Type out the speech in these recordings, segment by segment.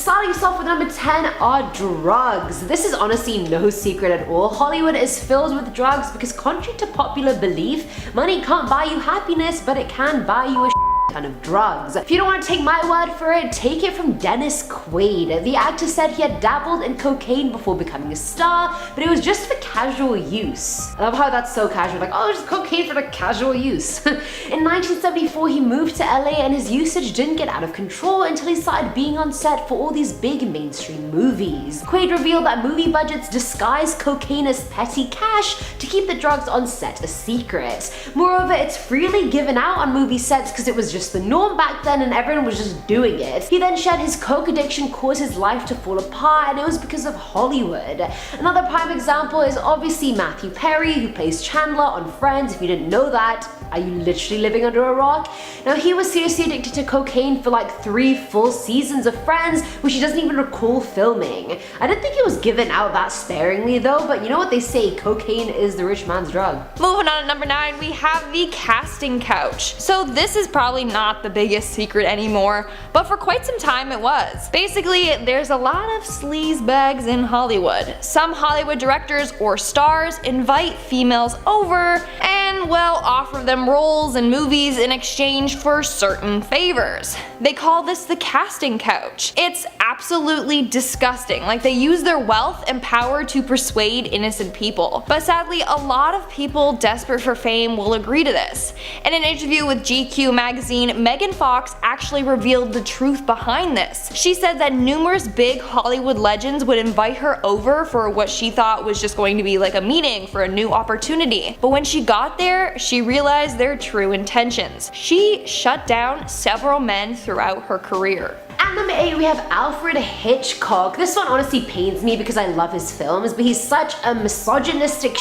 starting us off with number 10 are drugs. This is honestly no secret at all. Hollywood is filled with drugs because contrary to popular belief, money can't buy you happiness, but it can buy you a ton of drugs. If you don't want to take my word for it, take it from Dennis Quaid. The actor said he had dabbled in cocaine before becoming a star, but it was just for casual use. I love how that's so casual, like, oh, just cocaine for the casual use. In 1974, he moved to LA and his usage didn't get out of control until he started being on set for all these big mainstream movies. Quaid revealed that movie budgets disguise cocaine as petty cash to keep the drugs on set a secret. Moreover, it's freely given out on movie sets because it was just the norm back then and everyone was just doing it. He then shared his coke addiction caused his life to fall apart, and it was because of Hollywood. Another prime example is obviously Matthew Perry, who plays Chandler on Friends. If you didn't know that, are you literally living under a rock? Now, he was seriously addicted to cocaine for like 3 full seasons of Friends, which he doesn't even recall filming. I didn't think it was given out that sparingly though, but you know what they say, cocaine is the rich man's drug. Moving on at number 9, we have the casting couch. So this is probably not the biggest secret anymore, but for quite some time it was. Basically, there's a lot of sleazebags in Hollywood. Some Hollywood directors or stars invite females over and, well, offer them roles in movies in exchange for certain favors. They call this the casting couch. It's absolutely disgusting. Like, they use their wealth and power to persuade innocent people. But sadly, a lot of people desperate for fame will agree to this. In an interview with GQ magazine, Megan Fox actually revealed the truth behind this. She said that numerous big Hollywood legends would invite her over for what she thought was just going to be like a meeting for a new opportunity. But when she got there, she realized their true intentions. She shut down several men throughout her career. At number 8, we have Alfred Hitchcock. This one honestly pains me because I love his films, but he's such a misogynistic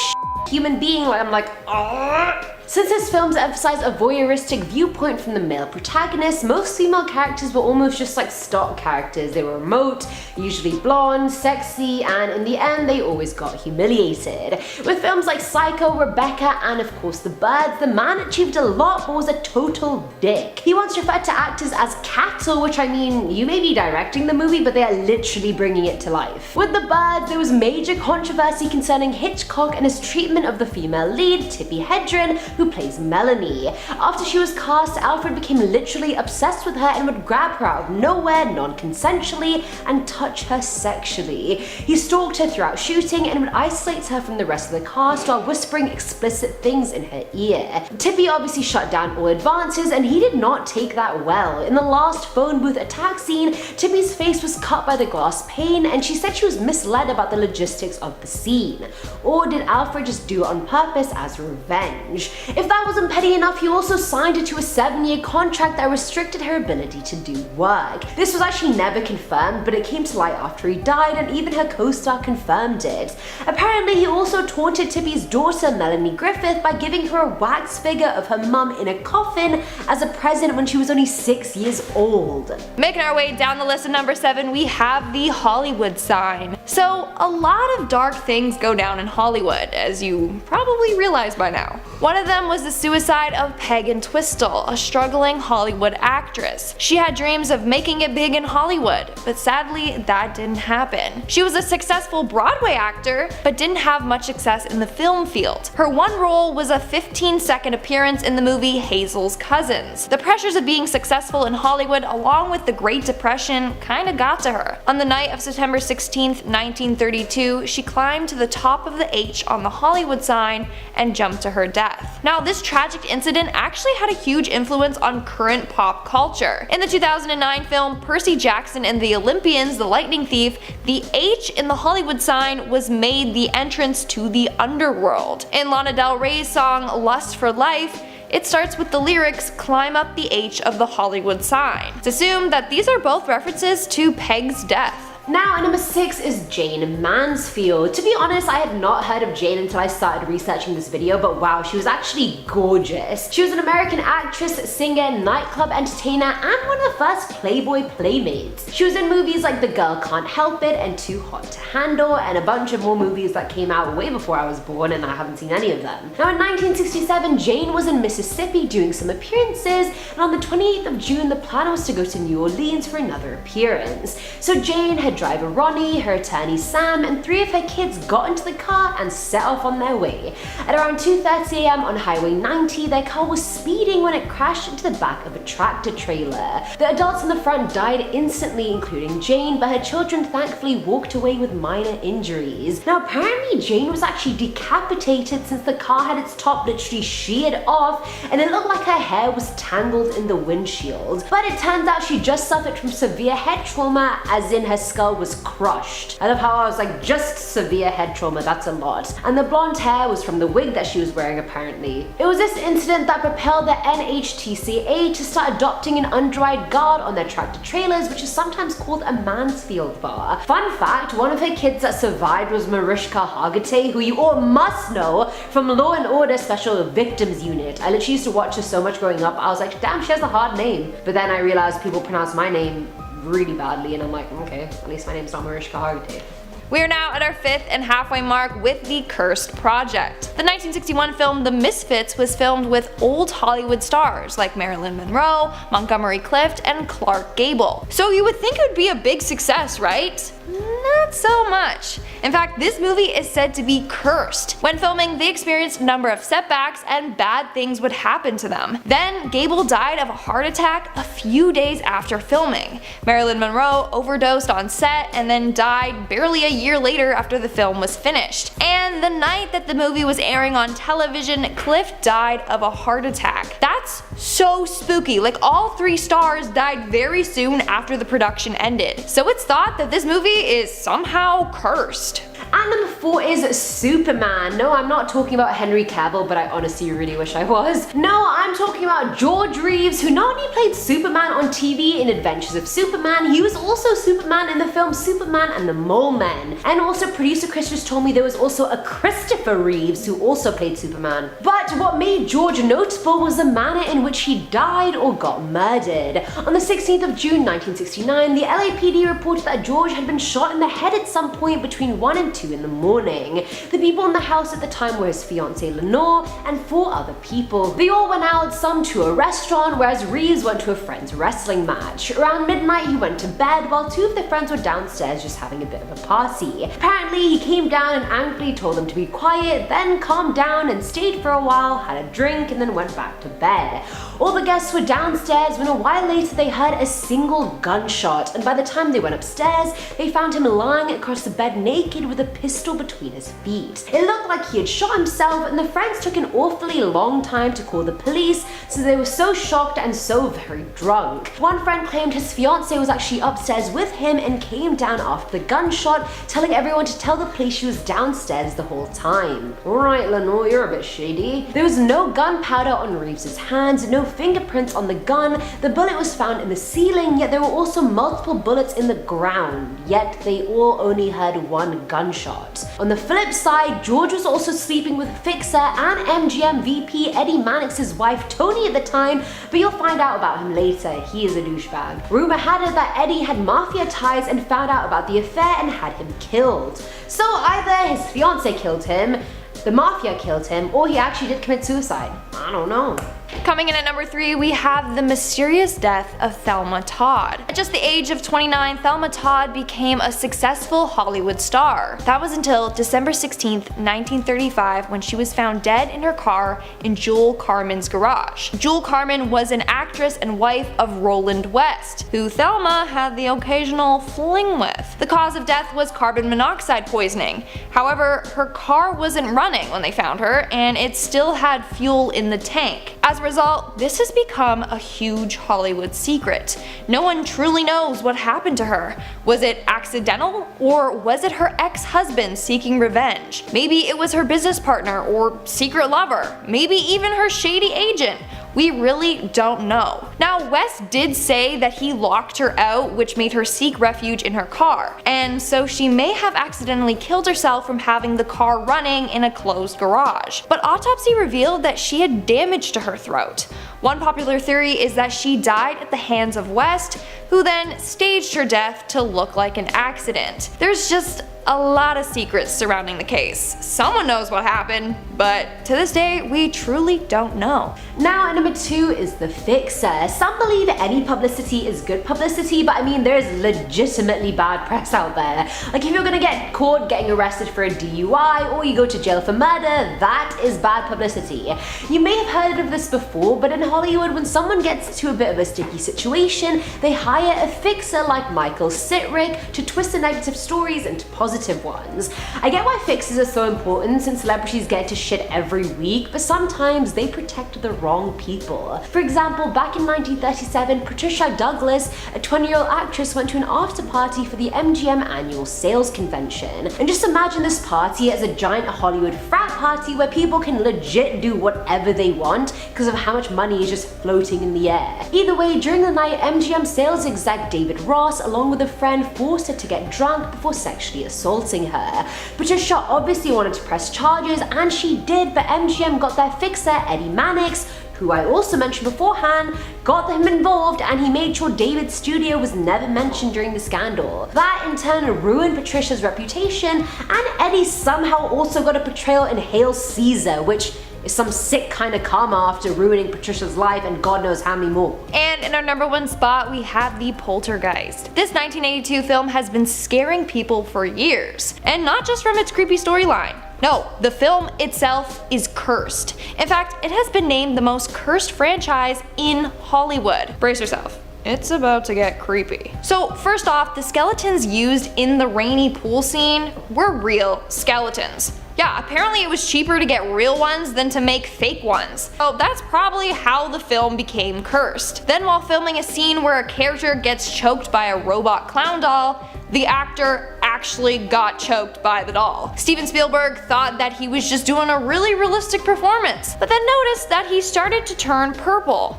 human being. Like, I'm like, ugh. Since his films emphasize a voyeuristic viewpoint from the male protagonist, most female characters were almost just like stock characters. They were remote, usually blonde, sexy, and in the end they always got humiliated. With films like Psycho, Rebecca, and of course The Birds, the man achieved a lot but was a total dick. He once referred to actors as cattle, which I mean, you may be directing the movie, but they are literally bringing it to life. With The Birds, there was major controversy concerning Hitchcock and his treatment of the female lead, Tippi Hedren, who plays Melanie. After she was cast, Alfred became literally obsessed with her and would grab her out of nowhere, non-consensually, and touch her sexually. He stalked her throughout shooting and would isolate her from the rest of the cast while whispering explicit things in her ear. Tippi obviously shut down all advances, and he did not take that well. In the last phone booth attack scene, Tippi's face was cut by the glass pane, and she said she was misled about the logistics of the scene. Or did Alfred just do it on purpose as revenge? If that wasn't petty enough, he also signed her to a 7-year contract that restricted her ability to do work. This was actually never confirmed, but it came to light after he died, and even her co-star confirmed it. Apparently, he also taunted Tippi's daughter, Melanie Griffith, by giving her a wax figure of her mum in a coffin as a present when she was only 6 years old. Making our way down the list of number 7, we have the Hollywood sign. So, a lot of dark things go down in Hollywood, as you probably realize by now. One of them was the suicide of Peg Entwistle, a struggling Hollywood actress. She had dreams of making it big in Hollywood, but sadly that didn't happen. She was a successful Broadway actor, but didn't have much success in the film field. Her one role was a 15-second appearance in the movie Hazel's Cousins. The pressures of being successful in Hollywood, along with the Great Depression, kinda got to her. On the night of September 16th, 1932, she climbed to the top of the H on the Hollywood sign and jumped to her death. Now, this tragic incident actually had a huge influence on current pop culture. In the 2009 film Percy Jackson and the Olympians, The Lightning Thief, the H in the Hollywood sign was made the entrance to the underworld. In Lana Del Rey's song Lust for Life, it starts with the lyrics, "Climb up the H of the Hollywood sign." It's assumed that these are both references to Peg's death. Now at number 6 is Jane Mansfield. To be honest, I had not heard of Jane until I started researching this video, but wow, she was actually gorgeous. She was an American actress, singer, nightclub entertainer, and one of the first Playboy playmates. She was in movies like The Girl Can't Help It and Too Hot to Handle, and a bunch of more movies that came out way before I was born, and I haven't seen any of them. Now in 1967, Jane was in Mississippi doing some appearances, and on the 28th of June, the plan was to go to New Orleans for another appearance. So Jane, her driver Ronnie, her attorney Sam, and 3 of her kids got into the car and set off on their way. At around 2:30 a.m. on Highway 90, their car was speeding when it crashed into the back of a tractor trailer. The adults in the front died instantly, including Jane, but her children thankfully walked away with minor injuries. Now apparently Jane was actually decapitated since the car had its top literally sheared off, and it looked like her hair was tangled in the windshield. But it turns out she just suffered from severe head trauma, as in her skull was crushed. I love how I was like, just severe head trauma, that's a lot. And the blonde hair was from the wig that she was wearing apparently. It was this incident that propelled the NHTSA to start adopting an under-eyed guard on their tractor trailers, which is sometimes called a Mansfield bar. Fun fact, one of her kids that survived was Mariska Hargitay, who you all must know from Law & Order Special Victims Unit. I literally used to watch her so much growing up, I was like, damn, she has a hard name. But then I realized people pronounce my name really badly, and I'm like, okay, at least my name's not Mariska Hargitay. We are now at our 5th and halfway mark with The Cursed Project. The 1961 film The Misfits was filmed with old Hollywood stars like Marilyn Monroe, Montgomery Clift, and Clark Gable. So you would think it would be a big success, right? Not so much. In fact, this movie is said to be cursed. When filming, they experienced a number of setbacks and bad things would happen to them. Then, Gable died of a heart attack a few days after filming. Marilyn Monroe overdosed on set and then died barely a year later after the film was finished. And the night that the movie was airing on television, Clift died of a heart attack. That's so spooky. Like, all 3 stars died very soon after the production ended. So it's thought that this movie is somehow cursed. And number 4 is Superman. No, I'm not talking about Henry Cavill, but I honestly really wish I was. No, I'm talking about George Reeves, who not only played Superman on TV in Adventures of Superman, he was also Superman in the film Superman and the Mole Men. And also producer Chris just told me there was also a Christopher Reeves who also played Superman. But what made George notable was the manner in which he died or got murdered. On the 16th of June 1969, the LAPD reported that George had been shot in the head at some point between 1 and 2 in the morning. The people in the house at the time were his fiancée Lenore and 4 other people. They all went out, some to a restaurant, whereas Reeves went to a friend's wrestling match. Around midnight he went to bed while 2 of the friends were downstairs just having a bit of a party. Apparently he came down and angrily told them to be quiet, then calmed down and stayed for a while, had a drink, and then went back to bed. All the guests were downstairs when a while later they heard a single gunshot, and by the time they went upstairs they found him lying across the bed naked with a pistol between his feet. It looked like he had shot himself, and the friends took an awfully long time to call the police since they were so shocked and so very drunk. One friend claimed his fiancée was actually upstairs with him and came down after the gunshot, telling everyone to tell the police she was downstairs the whole time. Alright Lenore, you're a bit shady. There was no gunpowder on Reeves' hands, no fingerprints on the gun, the bullet was found in the ceiling, yet there were also multiple bullets in the ground, yet they all only had one gunshot. On the flip side, George was also sleeping with Fixer and MGM VP Eddie Mannix's wife Toni at the time, but you'll find out about him later, he is a douchebag. Rumor had it that Eddie had mafia ties and found out about the affair and had him killed. So either his fiancée killed him, the mafia killed him, or he actually did commit suicide. I don't know. Coming in at number 3, we have the mysterious death of Thelma Todd. At just the age of 29, Thelma Todd became a successful Hollywood star. That was until December 16th, 1935, when she was found dead in her car in Jewel Carmen's garage. Jewel Carmen was an actress and wife of Roland West, who Thelma had the occasional fling with. The cause of death was carbon monoxide poisoning. However, her car wasn't running when they found her, and it still had fuel in the tank. As a result, this has become a huge Hollywood secret. No one truly knows what happened to her. Was it accidental, or was it her ex-husband seeking revenge? Maybe it was her business partner or secret lover, maybe even her shady agent. We really don't know. Now, West did say that he locked her out, which made her seek refuge in her car, and so she may have accidentally killed herself from having the car running in a closed garage. But autopsy revealed that she had damage to her throat. One popular theory is that she died at the hands of West, who then staged her death to look like an accident. There's just a lot of secrets surrounding the case. Someone knows what happened, but to this day, we truly don't know. Now, at number 2 is the fixer. Some believe any publicity is good publicity, but I mean, there is legitimately bad press out there. Like, if you're gonna get caught getting arrested for a DUI, or you go to jail for murder, that is bad publicity. You may have heard of this before, but in Hollywood, when someone gets to a bit of a sticky situation, they hire a fixer like Michael Sitrick to twist the negative stories into positive ones. I get why fixers are so important since celebrities get to shit every week, but sometimes they protect the wrong people. For example, back in 1937, Patricia Douglas, a 20-year-old actress, went to an after party for the MGM annual sales convention. And just imagine this party as a giant Hollywood frat party where people can legit do whatever they want because of how much money is just floating in the air. Either way, during the night, MGM sales exec David Ross, along with a friend, forced her to get drunk before sexually assaulting her. Patricia obviously wanted to press charges, and she did, but MGM got their fixer, Eddie Mannix, who I also mentioned beforehand, got him involved, and he made sure David's studio was never mentioned during the scandal. That in turn ruined Patricia's reputation, and Eddie somehow also got a portrayal in Hail Caesar, which is some sick kind of karma after ruining Patricia's life and God knows how many more. And in our number 1 spot, we have The Poltergeist. This 1982 film has been scaring people for years, and not just from its creepy storyline. No, the film itself is cursed. In fact, it has been named the most cursed franchise in Hollywood. Brace yourself. It's about to get creepy. So first off, the skeletons used in the rainy pool scene were real skeletons. Yeah, apparently it was cheaper to get real ones than to make fake ones. Oh, that's probably how the film became cursed. Then while filming a scene where a character gets choked by a robot clown doll, the actor actually got choked by the doll. Steven Spielberg thought that he was just doing a really realistic performance, but then noticed that he started to turn purple.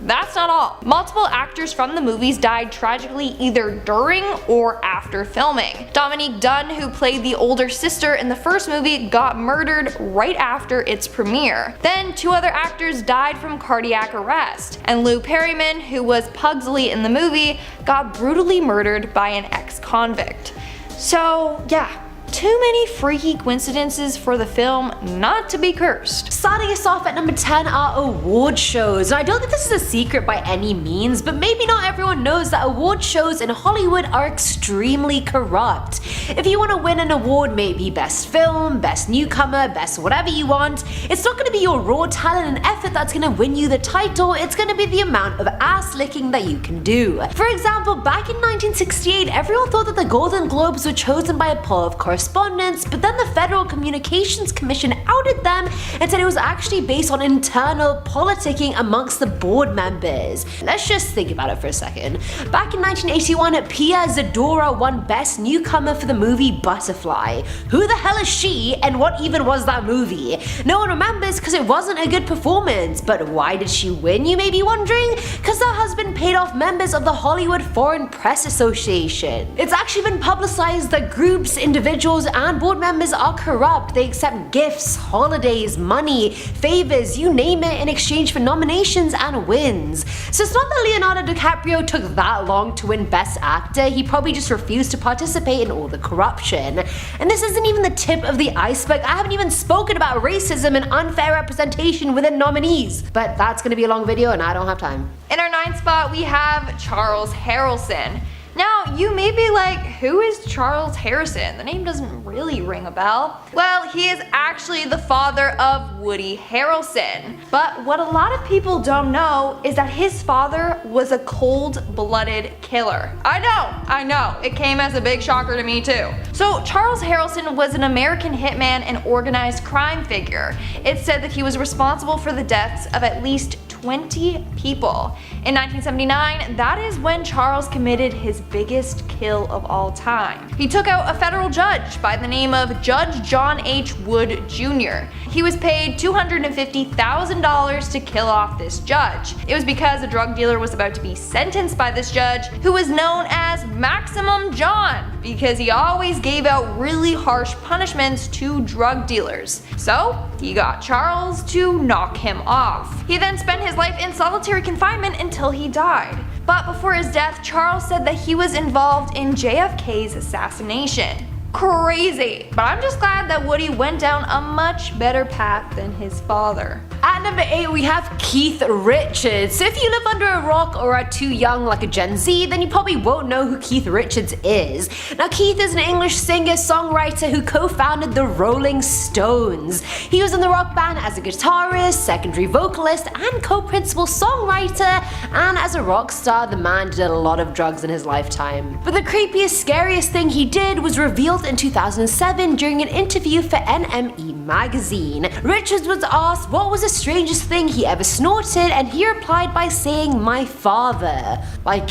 That's not all. Multiple actors from the movies died tragically either during or after filming. Dominique Dunne, who played the older sister in the first movie, got murdered right after its premiere. Then 2 other actors died from cardiac arrest. And Lou Perryman, who was Pugsley in the movie, got brutally murdered by an ex-convict. So yeah, too many freaky coincidences for the film not to be cursed. Starting us off at number 10 are award shows. Now, I don't think this is a secret by any means, but maybe not everyone knows that award shows in Hollywood are extremely corrupt. If you want to win an award, maybe best film, best newcomer, best whatever you want, it's not going to be your raw talent and effort that's going to win you the title, it's going to be the amount of ass licking that you can do. For example, back in 1968, everyone thought that the Golden Globes were chosen by a poll of correspondence, but then the Federal Communications Commission outed them and said it was actually based on internal politicking amongst the board members. Let's just think about it for a second. Back in 1981, Pia Zadora won Best Newcomer for the movie Butterfly. Who the hell is she, and what even was that movie? No one remembers because it wasn't a good performance, but why did she win, you may be wondering? Because her husband paid off members of the Hollywood Foreign Press Association. It's actually been publicized that groups, individuals, and board members are corrupt. They accept gifts, holidays, money, favors, you name it, in exchange for nominations and wins. So it's not that Leonardo DiCaprio took that long to win Best Actor, he probably just refused to participate in all the corruption. And this isn't even the tip of the iceberg. I haven't even spoken about racism and unfair representation within nominees. But that's gonna be a long video and I don't have time. In our 9th spot, we have Charles Harrelson. Now, you may be like, who is Charles Harrison? The name doesn't really ring a bell. Well, he is actually the father of Woody Harrelson. But what a lot of people don't know is that his father was a cold-blooded killer. I know, it came as a big shocker to me too. So Charles Harrelson was an American hitman and organized crime figure. It's said that he was responsible for the deaths of at least 20 people. In 1979, that is when Charles committed his biggest biggest kill of all time. He took out a federal judge by the name of Judge John H. Wood Jr. He was paid $250,000 to kill off this judge. It was because a drug dealer was about to be sentenced by this judge, who was known as Maximum John, because he always gave out really harsh punishments to drug dealers. So he got Charles to knock him off. He then spent his life in solitary confinement until he died. But before his death, Charles said that he was involved in JFK's assassination. Crazy, but I'm just glad that Woody went down a much better path than his father. At number 8, we have Keith Richards. So if you live under a rock or are too young like a Gen Z, then you probably won't know who Keith Richards is. Now, Keith is an English singer-songwriter who co-founded the Rolling Stones. He was in the rock band as a guitarist, secondary vocalist, and co-principal songwriter, and as a rock star, the man did a lot of drugs in his lifetime. But the creepiest, scariest thing he did was revealed in 2007 during an interview for NME magazine. Richards was asked what was the strangest thing he ever snorted, and he replied by saying, "My father." Like,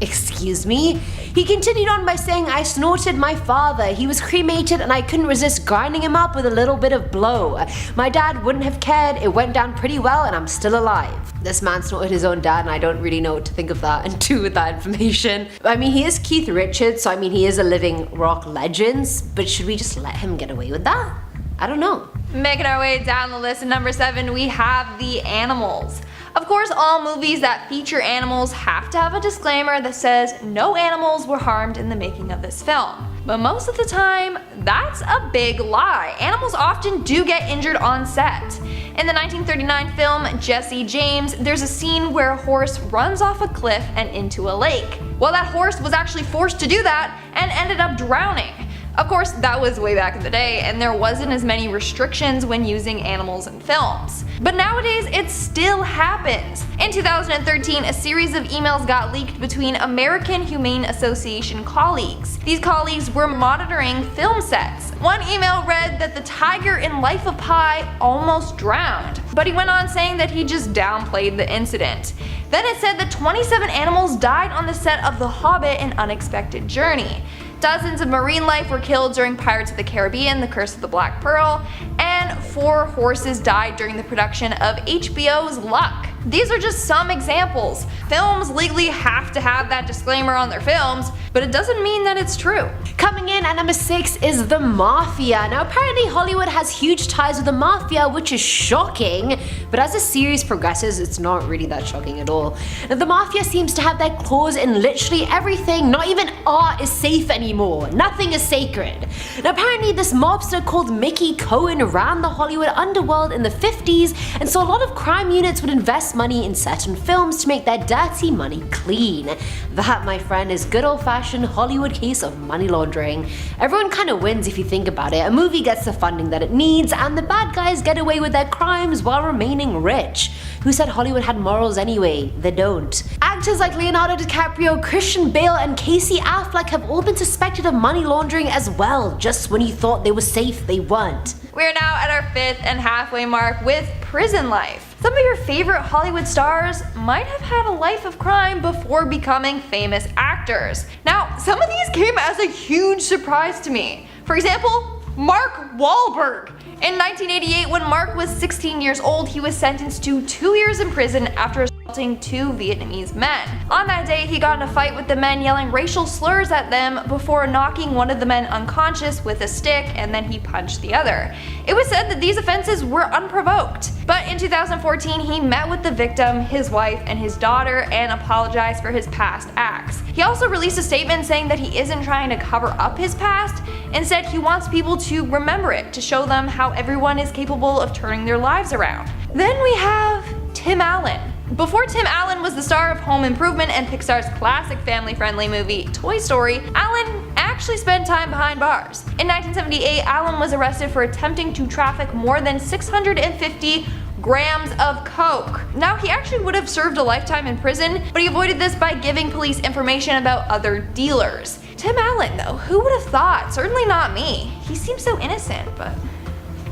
excuse me? He continued on by saying, "I snorted my father. He was cremated and I couldn't resist grinding him up with a little bit of blow. My dad wouldn't have cared. It went down pretty well and I'm still alive." This man snorted his own dad, and I don't really know what to think of that and do with that information. I mean, he is Keith Richards, so I mean, he is a living rock legend, but should we just let him get away with that? I don't know. Making our way down the list at number 7, we have The Animals. Of course, all movies that feature animals have to have a disclaimer that says no animals were harmed in the making of this film. But most of the time, that's a big lie. Animals often do get injured on set. In the 1939 film Jesse James, there's a scene where a horse runs off a cliff and into a lake. Well, that horse was actually forced to do that and ended up drowning. Of course, that was way back in the day, and there wasn't as many restrictions when using animals in films. But nowadays, it still happens. In 2013, a series of emails got leaked between American Humane Association colleagues. These colleagues were monitoring film sets. One email read that the tiger in Life of Pi almost drowned, but he went on saying that he just downplayed the incident. Then it said that 27 animals died on the set of The Hobbit: An Unexpected Journey. Dozens of marine life were killed during Pirates of the Caribbean: The Curse of the Black Pearl, and 4 horses died during the production of HBO's Luck. These are just some examples. Films legally have to have that disclaimer on their films, but it doesn't mean that it's true. Coming in at number 6 is The Mafia. Now, apparently Hollywood has huge ties with the Mafia, which is shocking, but as the series progresses, it's not really that shocking at all. Now, the Mafia seems to have their claws in literally everything. Not even art is safe anymore. Nothing is sacred. Now, apparently this mobster called Mickey Cohen ran the Hollywood underworld in the 50s, and so a lot of crime units would invest money in certain films to make their dirty money clean. That, my friend, is good old-fashioned Hollywood case of money laundering. Everyone kind of wins if you think about it. A movie gets the funding that it needs, and the bad guys get away with their crimes while remaining rich. Who said Hollywood had morals anyway? They don't. Actors like Leonardo DiCaprio, Christian Bale, and Casey Affleck have all been suspected of money laundering as well. Just when you thought they were safe, they weren't. We're now at our 5th and halfway mark with Prison Life. Some of your favorite Hollywood stars might have had a life of crime before becoming famous actors. Now, some of these came as a huge surprise to me. For example, Mark Wahlberg. In 1988, when Mark was 16 years old, he was sentenced to 2 years in prison after assaulting 2 Vietnamese men. On that day, he got in a fight with the men, yelling racial slurs at them before knocking one of the men unconscious with a stick, and then he punched the other. It was said that these offenses were unprovoked. But in 2014, he met with the victim, his wife, and his daughter and apologized for his past acts. He also released a statement saying that he isn't trying to cover up his past. Instead, he wants people to remember it, to show them how everyone is capable of turning their lives around. Then we have Tim Allen. Before Tim Allen was the star of Home Improvement and Pixar's classic family-friendly movie Toy Story, Allen actually spent time behind bars. In 1978, Allen was arrested for attempting to traffic more than 650 grams of coke. Now, he actually would have served a lifetime in prison, but he avoided this by giving police information about other dealers. Tim Allen, though, who would have thought? Certainly not me. He seems so innocent, but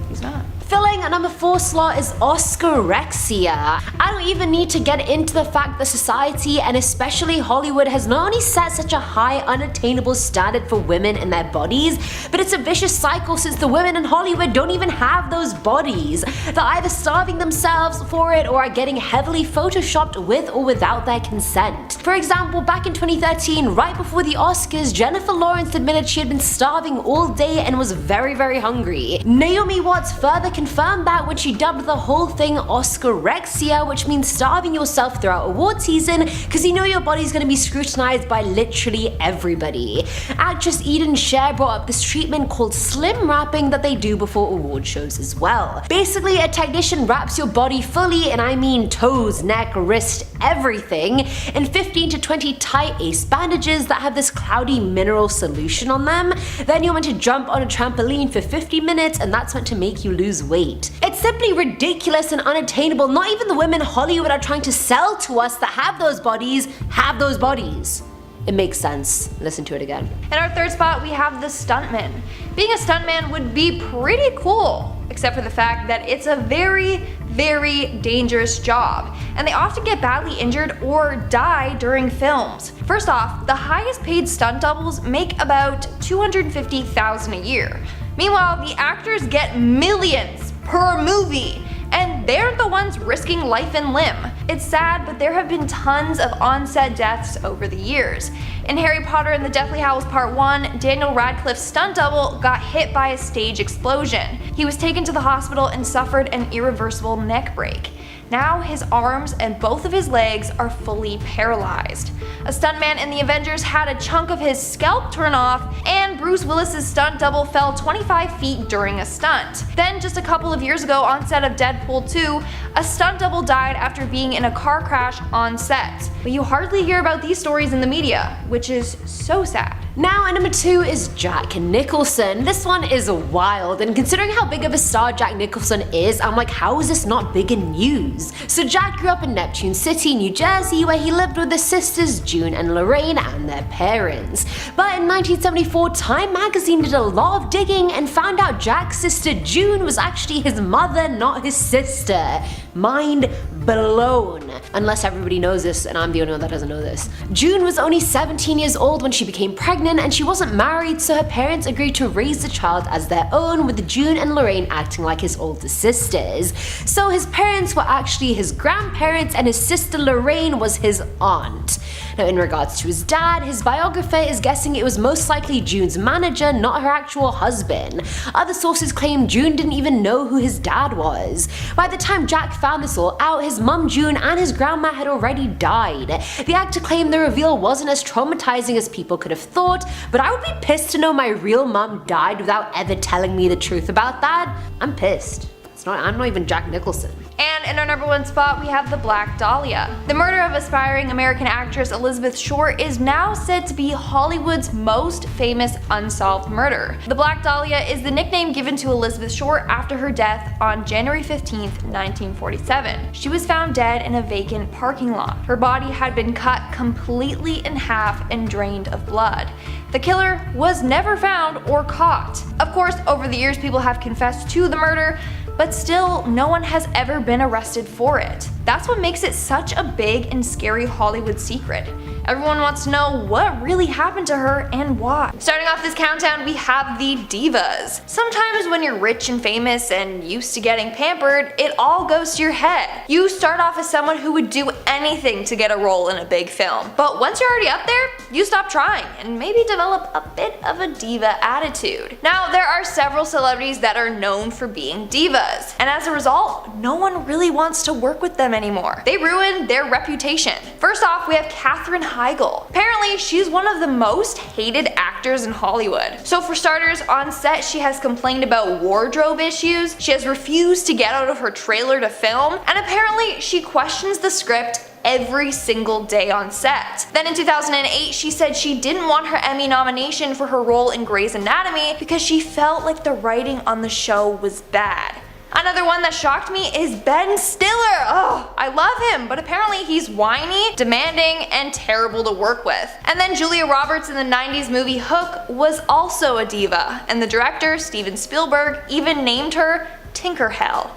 he's not. Filling at number 4 slot is Oscarexia. I don't even need to get into the fact that society, and especially Hollywood, has not only set such a high unattainable standard for women and their bodies, but it's a vicious cycle since the women in Hollywood don't even have those bodies. They're either starving themselves for it or are getting heavily photoshopped with or without their consent. For example, back in 2013, right before the Oscars, Jennifer Lawrence admitted she had been starving all day and was very hungry. Naomi Watts further confirmed that when she dubbed the whole thing Oscarexia, which means starving yourself throughout award season because you know your body's going to be scrutinized by literally everybody. Actress Eden Share brought up this treatment called slim wrapping that they do before award shows as well. Basically, a technician wraps your body fully, and I mean toes, neck, wrist, everything, in 15 to 20 tight ace bandages that have this cloudy mineral solution on them. Then you're meant to jump on a trampoline for 50 minutes, and that's meant to make you lose weight. It's simply ridiculous and unattainable. Not even the women Hollywood are trying to sell to us that have those bodies have those bodies. It makes sense. Listen to it again. In our third spot, we have the stuntman. Being a stuntman would be pretty cool, except for the fact that it's a very dangerous job, and they often get badly injured or die during films. First off, the highest paid stunt doubles make about $250,000 a year. Meanwhile, the actors get millions per movie, and they're the ones risking life and limb. It's sad, but there have been tons of on-set deaths over the years. In Harry Potter and the Deathly Hallows Part 1, Daniel Radcliffe's stunt double got hit by a stage explosion. He was taken to the hospital and suffered an irreversible neck break. Now his arms and both of his legs are fully paralyzed. A stuntman in the Avengers had a chunk of his scalp torn off, and Bruce Willis's stunt double fell 25 feet during a stunt. Then just a couple of years ago on set of Deadpool 2, a stunt double died after being in a car crash on set. But you hardly hear about these stories in the media, which is so sad. Now at number 2 is Jack Nicholson. This one is wild, and considering how big of a star Jack Nicholson is, I'm like, how is this not bigger news? So Jack grew up in Neptune City, New Jersey, where he lived with his sisters June and Lorraine and their parents. But in 1974, Time magazine did a lot of digging and found out Jack's sister June was actually his mother, not his sister. Mind blown. Unless everybody knows this and I'm the only one that doesn't know this. June was only 17 years old when she became pregnant, and she wasn't married, so her parents agreed to raise the child as their own, with June and Lorraine acting like his older sisters. So his parents were actually his grandparents, and his sister Lorraine was his aunt. Now in regards to his dad, his biographer is guessing it was most likely June's manager, not her actual husband. Other sources claim June didn't even know who his dad was. By the time Jack found this all out, his mum June and his grandma had already died. The actor claimed the reveal wasn't as traumatizing as people could have thought, but I would be pissed to know my real mum died without ever telling me the truth about that. I'm pissed. I'm not even Jack Nicholson. And in our number 1 spot, we have the Black Dahlia. The murder of aspiring American actress Elizabeth Short is now said to be Hollywood's most famous unsolved murder. The Black Dahlia is the nickname given to Elizabeth Short after her death on January 15, 1947. She was found dead in a vacant parking lot. Her body had been cut completely in half and drained of blood. The killer was never found or caught. Of course, over the years, people have confessed to the murder, but still, no one has ever been arrested for it. That's what makes it such a big and scary Hollywood secret. Everyone wants to know what really happened to her and why. Starting off this countdown, we have the divas. Sometimes when you're rich and famous and used to getting pampered, it all goes to your head. You start off as someone who would do anything to get a role in a big film. But once you're already up there, you stop trying and maybe develop a bit of a diva attitude. Now, there are several celebrities that are known for being divas, and as a result, no one really wants to work with them anymore. They ruin their reputation. First off, we have Katherine Heigl. Apparently, she's one of the most hated actors in Hollywood. So for starters, on set she has complained about wardrobe issues, she has refused to get out of her trailer to film, and apparently she questions the script every single day on set. Then in 2008, she said she didn't want her Emmy nomination for her role in Grey's Anatomy because she felt like the writing on the show was bad. Another one that shocked me is Ben Stiller. Oh, I love him, but apparently he's whiny, demanding, and terrible to work with. And then Julia Roberts in the 90s movie Hook was also a diva, and the director, Steven Spielberg, even named her Tinkerhell.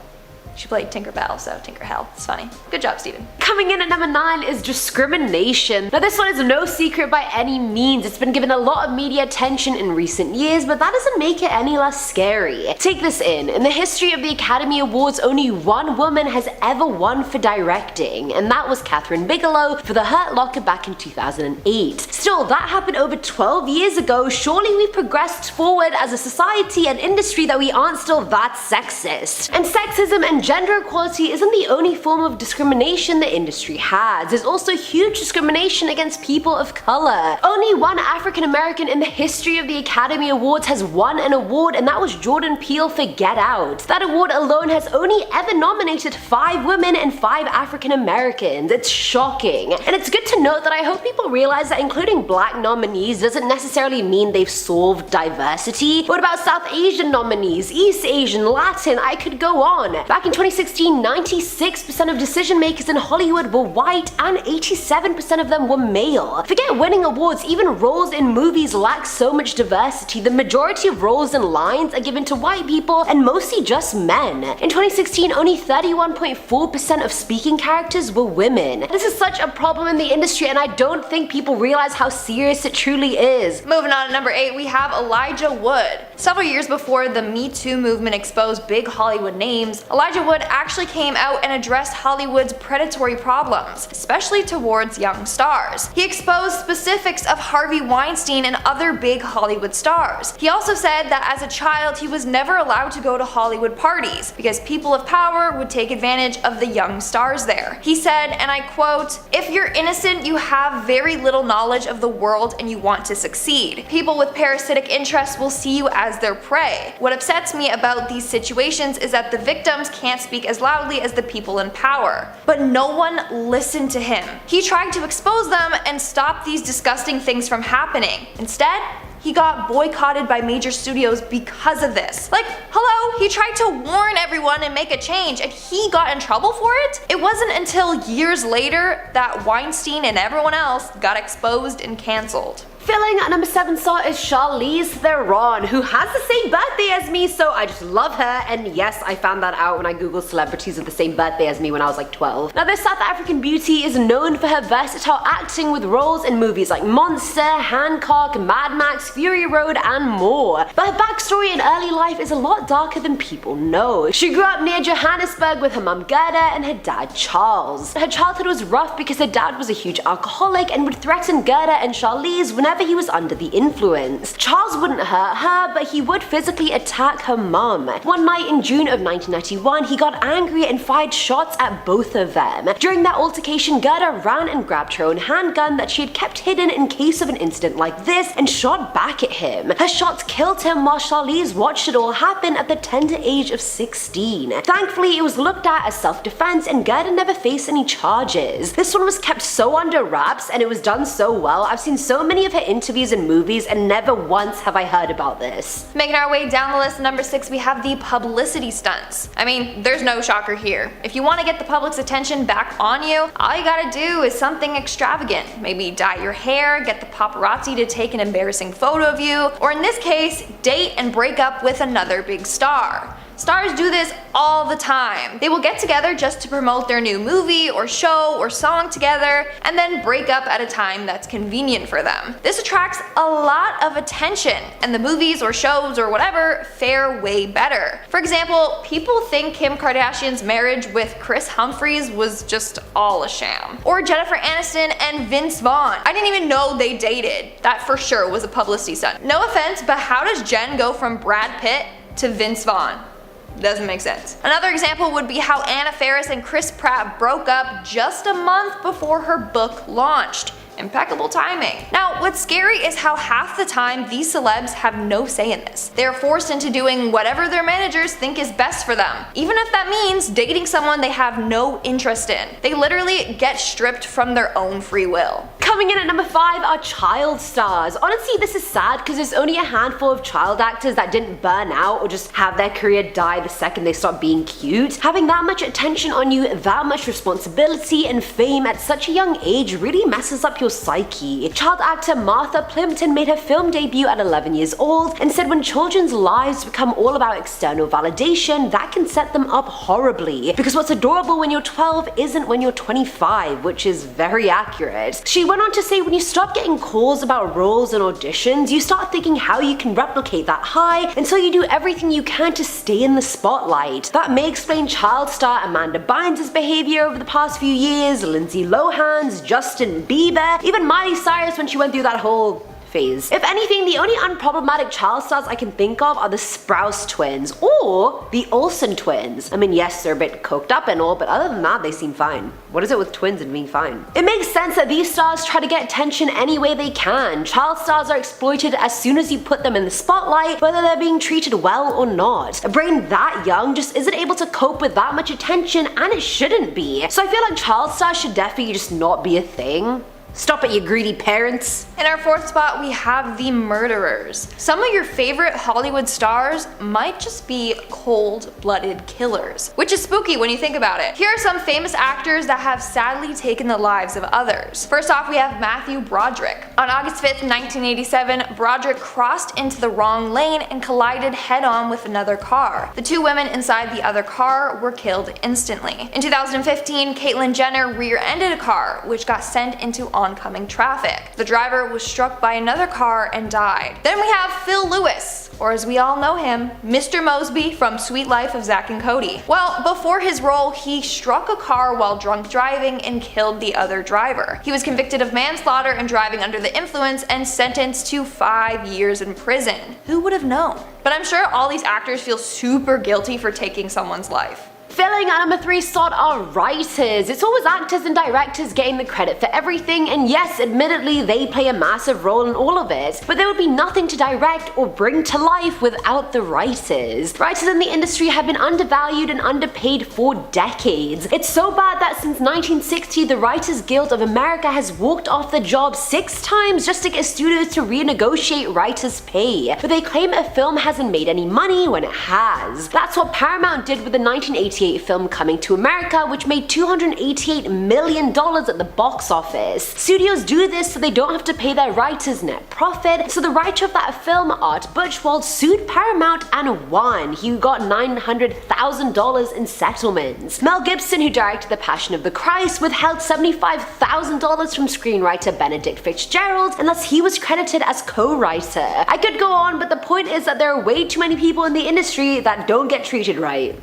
She played Tinkerbell, so Tinkerhell. It's funny. Good job, Steven. Coming in at number 9 is discrimination. Now this one is no secret by any means. It's been given a lot of media attention in recent years, but that doesn't make it any less scary. Take this in. In the history of the Academy Awards, only one woman has ever won for directing, and that was Catherine Bigelow for The Hurt Locker back in 2008. Still, that happened over 12 years ago. Surely we've progressed forward as a society and industry that we aren't still that sexist. And sexism and gender equality isn't the only form of discrimination the industry has. There's also huge discrimination against people of color. Only one African American in the history of the Academy Awards has won an award, and that was Jordan Peele for Get Out. That award alone has only ever nominated 5 women and 5 African Americans. It's shocking. And it's good to note that I hope people realize that including black nominees doesn't necessarily mean they've solved diversity. What about South Asian nominees, East Asian, Latin? I could go on. Back in 2016, 96% of decision makers in Hollywood were white and 87% of them were male. Forget winning awards, even roles in movies lack so much diversity. The majority of roles and lines are given to white people and mostly just men. In 2016, only 31.4% of speaking characters were women. This is such a problem in the industry, and I don't think people realize how serious it truly is. Moving on to number 8, we have Elijah Wood. Several years before the Me Too movement exposed big Hollywood names, Elijah Wood actually came out and addressed Hollywood's predatory problems, especially towards young stars. He exposed specifics of Harvey Weinstein and other big Hollywood stars. He also said that as a child he was never allowed to go to Hollywood parties because people of power would take advantage of the young stars there. He said, and I quote, "If you're innocent, you have very little knowledge of the world and you want to succeed. People with parasitic interests will see you as their prey. What upsets me about these situations is that the victims can't speak as loudly as the people in power." But no one listened to him. He tried to expose them and stop these disgusting things from happening. Instead, he got boycotted by major studios because of this. Like, hello, he tried to warn everyone and make a change, and he got in trouble for it? It wasn't until years later that Weinstein and everyone else got exposed and cancelled. Filling at number 7 slot is Charlize Theron, who has the same birthday as me, so I just love her. And yes, I found that out when I googled celebrities with the same birthday as me when I was like 12. Now, this South African beauty is known for her versatile acting with roles in movies like Monster, Hancock, Mad Max, Fury Road, and more. But her backstory in early life is a lot darker than people know. She grew up near Johannesburg with her mum Gerda and her dad Charles. Her childhood was rough because her dad was a huge alcoholic and would threaten Gerda and Charlize whenever he was under the influence. Charles wouldn't hurt her, but he would physically attack her mum. One night in June of 1991, he got angry and fired shots at both of them. During that altercation, Gerda ran and grabbed her own handgun that she had kept hidden in case of an incident like this and shot back at him. Her shots killed him while Charlize watched it all happen at the tender age of 16. Thankfully, it was looked at as self-defense and Gerda never faced any charges. This one was kept so under wraps and it was done so well. I've seen so many of her interviews and movies and never once have I heard about this. Making our way down the list, number 6, we have the publicity stunts. I mean, there's no shocker here. If you want to get the public's attention back on you, all you gotta do is something extravagant. Maybe dye your hair, get the paparazzi to take an embarrassing photo of you, or in this case, date and break up with another big star. Stars do this all the time. They will get together just to promote their new movie or show or song together and then break up at a time that's convenient for them. This attracts a lot of attention and the movies or shows or whatever fare way better. For example, people think Kim Kardashian's marriage with Chris Humphries was just all a sham. Or Jennifer Aniston and Vince Vaughn. I didn't even know they dated. That for sure was a publicity stunt. No offense, but how does Jen go from Brad Pitt to Vince Vaughn? Doesn't make sense. Another example would be how Anna Faris and Chris Pratt broke up just a month before her book launched. Impeccable timing. Now, what's scary is how half the time these celebs have no say in this. They're forced into doing whatever their managers think is best for them, even if that means dating someone they have no interest in. They literally get stripped from their own free will. Coming in at number 5 are child stars. Honestly, this is sad because there's only a handful of child actors that didn't burn out or just have their career die the second they stop being cute. Having that much attention on you, that much responsibility and fame at such a young age really messes up your psyche. Child actor Martha Plimpton made her film debut at 11 years old and said when children's lives become all about external validation, that can set them up horribly. Because what's adorable when you're 12 isn't when you're 25, which is very accurate. She went on to say when you stop getting calls about roles and auditions, you start thinking how you can replicate that high until you do everything you can to stay in the spotlight. That may explain child star Amanda Bynes' behavior over the past few years, Lindsay Lohan's, Justin Bieber, even Miley Cyrus when she went through that whole phase. If anything, the only unproblematic child stars I can think of are the Sprouse twins or the Olsen twins. I mean, yes, they're a bit coked up and all, but other than that, they seem fine. What is it with twins and being fine? It makes sense that these stars try to get attention any way they can. Child stars are exploited as soon as you put them in the spotlight, whether they're being treated well or not. A brain that young just isn't able to cope with that much attention, and it shouldn't be. So I feel like child stars should definitely just not be a thing. Stop it, you greedy parents. In our 4th spot, we have the murderers. Some of your favorite Hollywood stars might just be cold-blooded killers, which is spooky when you think about it. Here are some famous actors that have sadly taken the lives of others. First off, we have Matthew Broderick. On August 5th, 1987, Broderick crossed into the wrong lane and collided head-on with another car. The 2 women inside the other car were killed instantly. In 2015, Caitlyn Jenner rear-ended a car, which got sent into oncoming traffic. The driver was struck by another car and died. Then we have Phil Lewis, or as we all know him, Mr. Mosby from Sweet Life of Zack and Cody. Well, before his role, he struck a car while drunk driving and killed the other driver. He was convicted of manslaughter and driving under the influence and sentenced to 5 years in prison. Who would have known? But I'm sure all these actors feel super guilty for taking someone's life. Filling at number 3 slot are writers. It's always actors and directors getting the credit for everything, and yes, admittedly they play a massive role in all of it, but there would be nothing to direct or bring to life without the writers. Writers in the industry have been undervalued and underpaid for decades. It's so bad that since 1960 the Writers Guild of America has walked off the job 6 times just to get studios to renegotiate writers' pay, but they claim a film hasn't made any money when it has. That's what Paramount did with the 1988 film Coming to America, which made $288 million at the box office. Studios do this so they don't have to pay their writers net profit, so the writer of that film, Art Buchwald, sued Paramount and won. He got $900,000 in settlements. Mel Gibson, who directed The Passion of the Christ, withheld $75,000 from screenwriter Benedict Fitzgerald, and thus he was credited as co-writer. I could go on, but the point is that there are way too many people in the industry that don't get treated right.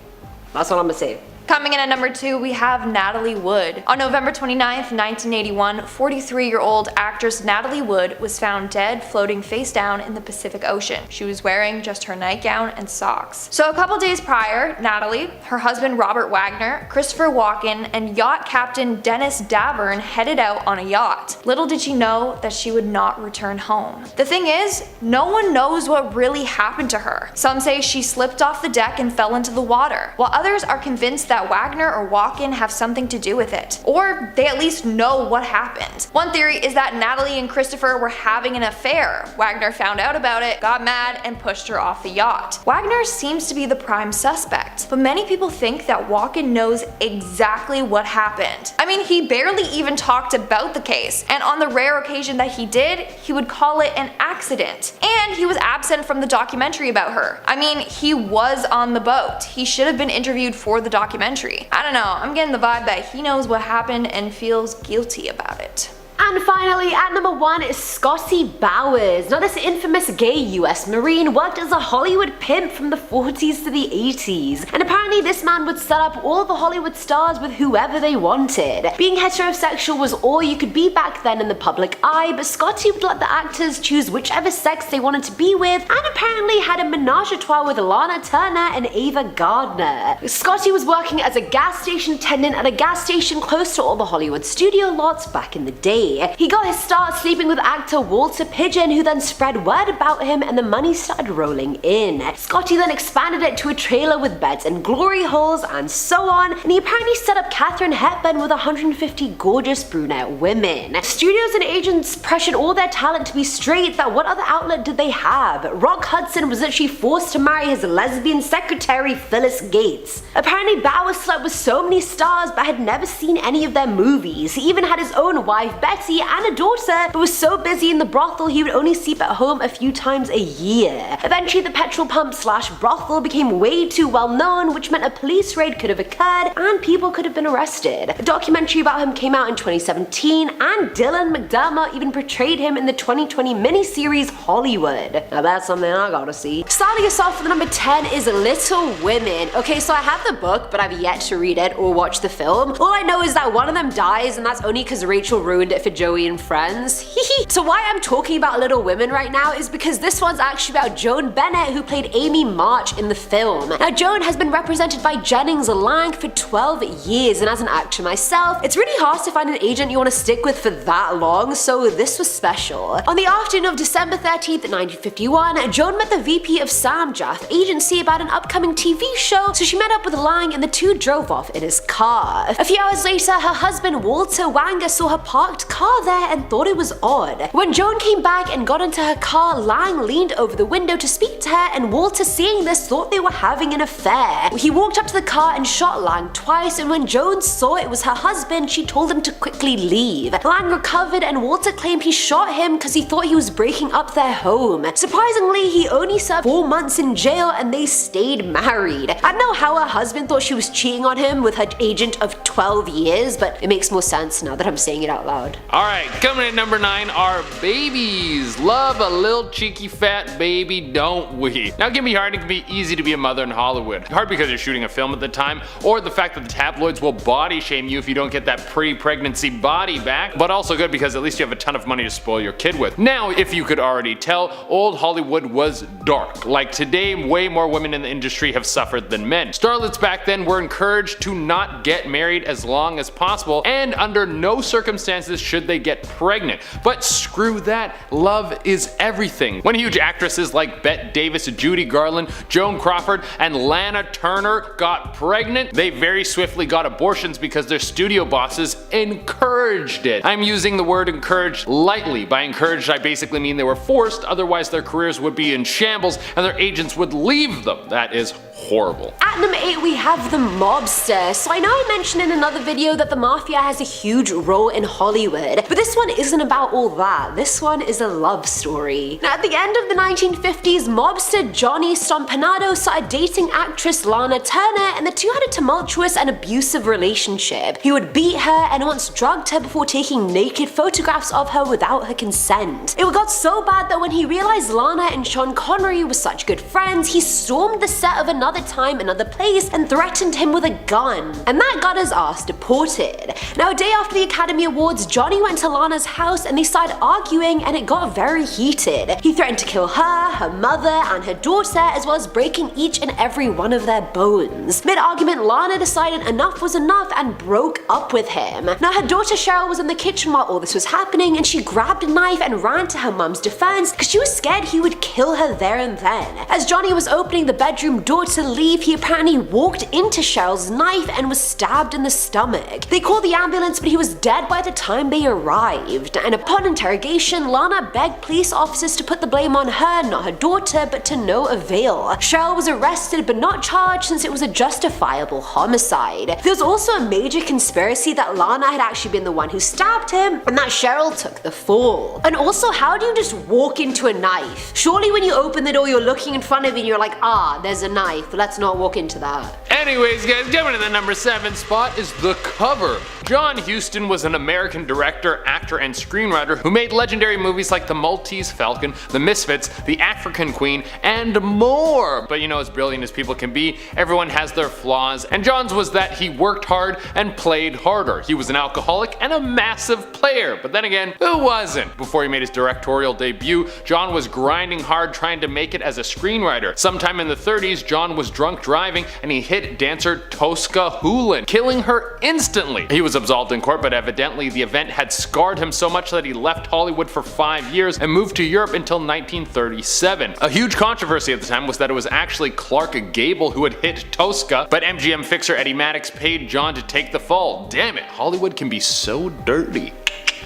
That's what I'm gonna say. Coming in at number 2, we have Natalie Wood. On November 29th, 1981, 43-year-old actress Natalie Wood was found dead floating face down in the Pacific Ocean. She was wearing just her nightgown and socks. So a couple days prior, Natalie, her husband Robert Wagner, Christopher Walken, and yacht captain Dennis Davern headed out on a yacht. Little did she know that she would not return home. The thing is, no one knows what really happened to her. Some say she slipped off the deck and fell into the water, while others are convinced that Wagner or Walken have something to do with it, or they at least know what happened. One theory is that Natalie and Christopher were having an affair. Wagner found out about it, got mad, and pushed her off the yacht. Wagner seems to be the prime suspect, but many people think that Walken knows exactly what happened. I mean, he barely even talked about the case, and on the rare occasion that he did, he would call it an accident. And he was absent from the documentary about her. I mean, he was on the boat. He should have been interviewed for the documentary. I don't know, I'm getting the vibe that he knows what happened and feels guilty about it. And finally, at number 1 is Scotty Bowers. Now, this infamous gay US Marine worked as a Hollywood pimp from the 40s to the 80s, and apparently this man would set up all the Hollywood stars with whoever they wanted. Being heterosexual was all you could be back then in the public eye, but Scotty would let the actors choose whichever sex they wanted to be with, and apparently had a menage a trois with Lana Turner and Ava Gardner. Scotty was working as a gas station attendant at a gas station close to all the Hollywood studio lots back in the day. He got his start sleeping with actor Walter Pidgeon, who then spread word about him and the money started rolling in. Scotty then expanded it to a trailer with beds and glory holes, and so on, and he apparently set up Katharine Hepburn with 150 gorgeous brunette women. Studios and agents pressured all their talent to be straight, that what other outlet did they have? Rock Hudson was literally forced to marry his lesbian secretary Phyllis Gates. Apparently Bauer slept with so many stars but had never seen any of their movies. He even had his own wife Betty and a daughter, but was so busy in the brothel he would only sleep at home a few times a year. Eventually the petrol pump slash brothel became way too well known, which meant a police raid could have occurred and people could have been arrested. A documentary about him came out in 2017, and Dylan McDermott even portrayed him in the 2020 miniseries Hollywood. Now that's something I gotta see. Starting us off with number 10 is Little Women. Okay, so I have the book, but I've yet to read it or watch the film. All I know is that one of them dies, and that's only because Rachel ruined it for Joey and friends. So why I'm talking about Little Women right now is because this one's actually about Joan Bennett, who played Amy March in the film. Now Joan has been represented by Jennings Lang for 12 years, and as an actor myself, it's really hard to find an agent you want to stick with for that long, so this was special. On the afternoon of December 13th, 1951, Joan met the VP of Samjath agency about an upcoming TV show, so she met up with Lang and the two drove off in his car. A few hours later, her husband Walter Wanger saw her parked car there and thought it was odd. When Joan came back and got into her car, Lang leaned over the window to speak to her, and Walter, seeing this, thought they were having an affair. He walked up to the car and shot Lang twice, and when Joan saw it was her husband, she told him to quickly leave. Lang recovered, and Walter claimed he shot him because he thought he was breaking up their home. Surprisingly, he only served 4 months in jail and they stayed married. I don't know how her husband thought she was cheating on him with her agent of 12 years, but it makes more sense now that I'm saying it out loud. Alright, coming at number 9 are babies. Love a little cheeky fat baby, don't we? Now it can be hard, it can be easy to be a mother in Hollywood. Hard because you're shooting a film at the time, or the fact that the tabloids will body shame you if you don't get that pre-pregnancy body back, but also good because at least you have a ton of money to spoil your kid with. Now, if you could already tell, old Hollywood was dark. Like today, way more women in the industry have suffered than men. Starlets back then were encouraged to not get married as long as possible, and under no circumstances should they get pregnant. But screw that, love is everything. When huge actresses like Bette Davis, Judy Garland, Joan Crawford, and Lana Turner got pregnant, they very swiftly got abortions because their studio bosses encouraged it. I'm using the word encouraged lightly. By encouraged, I basically mean they were forced, otherwise their careers would be in shambles and their agents would leave them. That is horrible. At number 8 we have the mobster. So I know I mentioned in another video that the mafia has a huge role in Hollywood, but this one isn't about all that. This one is a love story. Now at the end of the 1950s, mobster Johnny Stompanato started dating actress Lana Turner, and the two had a tumultuous and abusive relationship. He would beat her and once drugged her before taking naked photographs of her without her consent. It got so bad that when he realized Lana and Sean Connery were such good friends, he stormed the set of Another Time, Another Place and threatened him with a gun. And that got his ass deported. Now a day after the Academy Awards, Johnny went to Lana's house and they started arguing, and it got very heated. He threatened to kill her, her mother, and her daughter, as well as breaking each and every one of their bones. Mid-argument, Lana decided enough was enough and broke up with him. Now her daughter Cheryl was in the kitchen while all this was happening, and she grabbed a knife and ran to her mum's defense because she was scared he would kill her there and then. As Johnny was opening the bedroom door to leave, he apparently walked into Cheryl's knife and was stabbed in the stomach. They called the ambulance, but he was dead by the time they arrived. And upon interrogation, Lana begged police officers to put the blame on her, not her daughter, but to no avail. Cheryl was arrested but not charged since it was a justifiable homicide. There was also a major conspiracy that Lana had actually been the one who stabbed him, and that Cheryl took the fall. And also, how do you just walk into a knife? Surely when you open the door, you're looking in front of you and you're like, ah, there's a knife, let's not walk into that. Anyways guys, coming to the number 7 spot is The Cover. John Huston was an American director, actor, and screenwriter who made legendary movies like The Maltese Falcon, The Misfits, The African Queen, and more. But you know, as brilliant as people can be, everyone has their flaws, and John's was that he worked hard and played harder. He was an alcoholic and a massive player, but then again, who wasn't? Before he made his directorial debut, John was grinding hard trying to make it as a screenwriter. Sometime in the 30s, John was drunk driving and he hit hit dancer Tosca Hulin, killing her instantly. He was absolved in court, but evidently the event had scarred him so much that he left Hollywood for 5 years and moved to Europe until 1937. A huge controversy at the time was that it was actually Clark Gable who had hit Tosca, but MGM fixer Eddie Maddox paid John to take the fall. Damn it, Hollywood can be so dirty.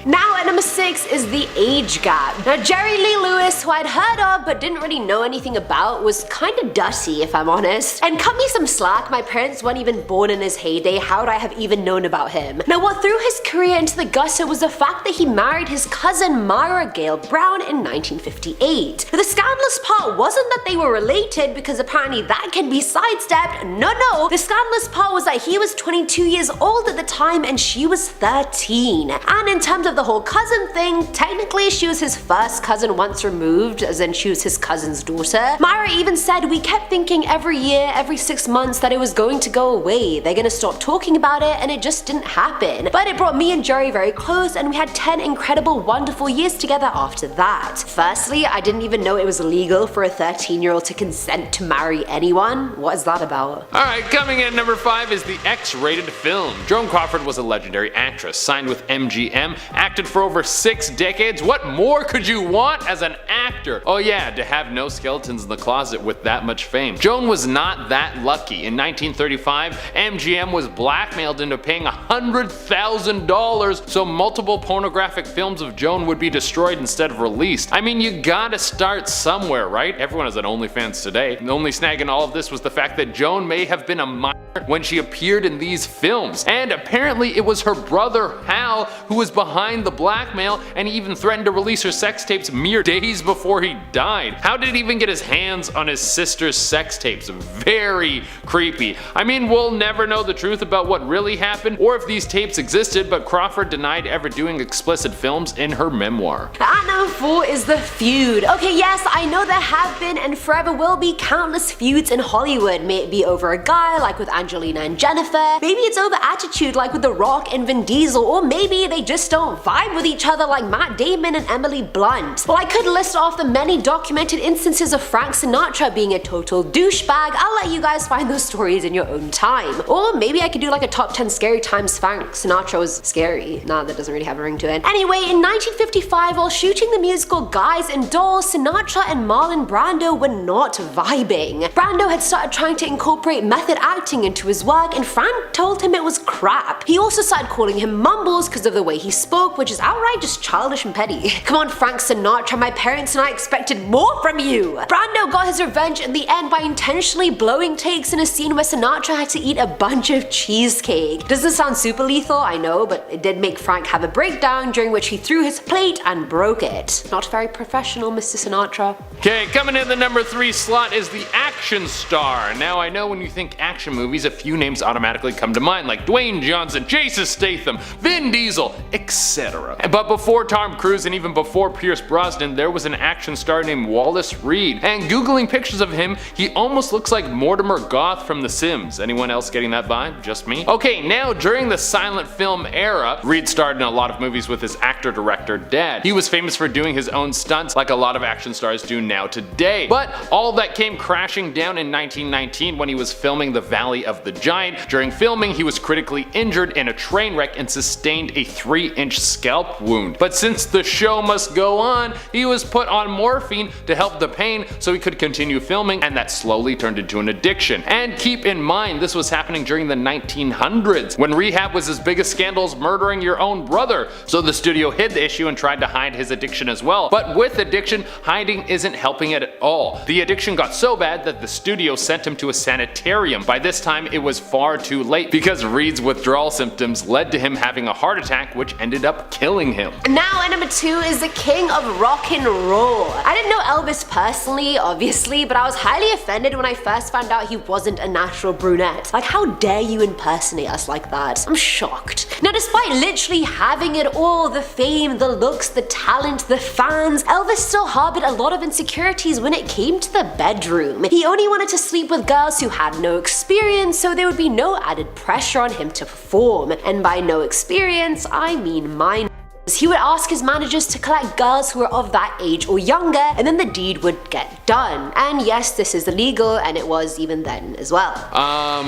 Now at number 6 is the age gap. Now Jerry Lee Lewis, who I'd heard of but didn't really know anything about, was kinda dusty if I'm honest. And cut me some slack, my parents weren't even born in his heyday, how would I have even known about him? Now what threw his career into the gutter was the fact that he married his cousin Myra Gale Brown in 1958. But the scandalous part wasn't that they were related, because apparently that can be sidestepped. No, the scandalous part was that he was 22 years old at the time and she was 13. And in terms of the whole cousin thing, technically she was his first cousin once removed, as in she was his cousin's daughter. Myra even said, we kept thinking every year, every 6 months that it was going to go away, they're gonna stop talking about it, and it just didn't happen. But it brought me and Jerry very close, and we had 10 incredible, wonderful years together after that. Firstly, I didn't even know it was illegal for a 13-year-old to consent to marry anyone. What is that about? Alright, coming in at number 5 is the X-rated film. Joan Crawford was a legendary actress, signed with MGM, acted for over 6 decades. What more could you want as an actor? Oh yeah, to have no skeletons in the closet with that much fame. Joan was not that lucky. In 1935, MGM was blackmailed into paying $100,000 so multiple pornographic films of Joan would be destroyed instead of released. I mean, you gotta start somewhere, right? Everyone has an OnlyFans today. The only snag in all of this was the fact that Joan may have been a minor when she appeared in these films. And apparently it was her brother Hal who was behind the blackmail, and he even threatened to release her sex tapes mere days before he died. How did he even get his hands on his sister's sex tapes? Very creepy. I mean, we'll never know the truth about what really happened or if these tapes existed, but Crawford denied ever doing explicit films in her memoir. At number 4 is The Feud. Okay, yes, I know there have been and forever will be countless feuds in Hollywood. May it be over a guy like with Angelina and Jennifer, maybe it's over attitude like with The Rock and Vin Diesel, or maybe they just don't vibe with each other like Matt Damon and Emily Blunt. Well, I could list off the many documented instances of Frank Sinatra being a total douchebag. I'll let you guys find those stories in your own time. Or maybe I could do like a top 10 scary times Frank Sinatra was scary. Nah, that doesn't really have a ring to it. Anyway, in 1955, while shooting the musical Guys and Dolls, Sinatra and Marlon Brando were not vibing. Brando had started trying to incorporate method acting into his work, and Frank told him it was crap. He also started calling him Mumbles because of the way he spoke, which is outright just childish and petty. Come on, Frank Sinatra, my parents and I expected more from you. Brando got his revenge in the end by intentionally blowing takes in a scene where Sinatra had to eat a bunch of cheesecake. Doesn't sound super lethal, I know, but it did make Frank have a breakdown during which he threw his plate and broke it. Not very professional, Mr. Sinatra. Okay, coming in the number 3 slot is the action star. Now I know when you think action movies, a few names automatically come to mind, like Dwayne Johnson, Jason Statham, Vin Diesel, etc. But before Tom Cruise and even before Pierce Brosnan, there was an action star named Wallace Reed. And googling pictures of him, he almost looks like Mortimer Goth from The Sims. Anyone else getting that vibe? Just me? Okay, now during the silent film era, Reed starred in a lot of movies with his actor-director dad. He was famous for doing his own stunts like a lot of action stars do now today. But all that came crashing down in 1919 when he was filming The Valley of the Giant. During filming, he was critically injured in a train wreck and sustained a 3-inch scalp wound. But since the show must go on, he was put on morphine to help the pain so he could continue filming, and that slowly turned into an addiction. And keep in mind, this was happening during the 1900s, when rehab was as big as scandals murdering your own brother. So the studio hid the issue and tried to hide his addiction as well. But with addiction, hiding isn't helping it at all. The addiction got so bad that the studio sent him to a sanitarium. By this time, it was far too late because Reed's withdrawal symptoms led to him having a heart attack, which ended up killing him. Now at number 2 is the king of rock and roll. I didn't know Elvis personally, obviously, but I was highly offended when I first found out he wasn't a natural brunette. Like, how dare you impersonate us like that? I'm shocked. Now, despite literally having it all, the fame, the looks, the talent, the fans, Elvis still harbored a lot of insecurities when it came to the bedroom. He only wanted to sleep with girls who had no experience, so there would be no added pressure on him to perform. And by no experience, I mean mine. He would ask his managers to collect girls who were of that age or younger, and then the deed would get done. And yes, this is illegal, and it was even then as well.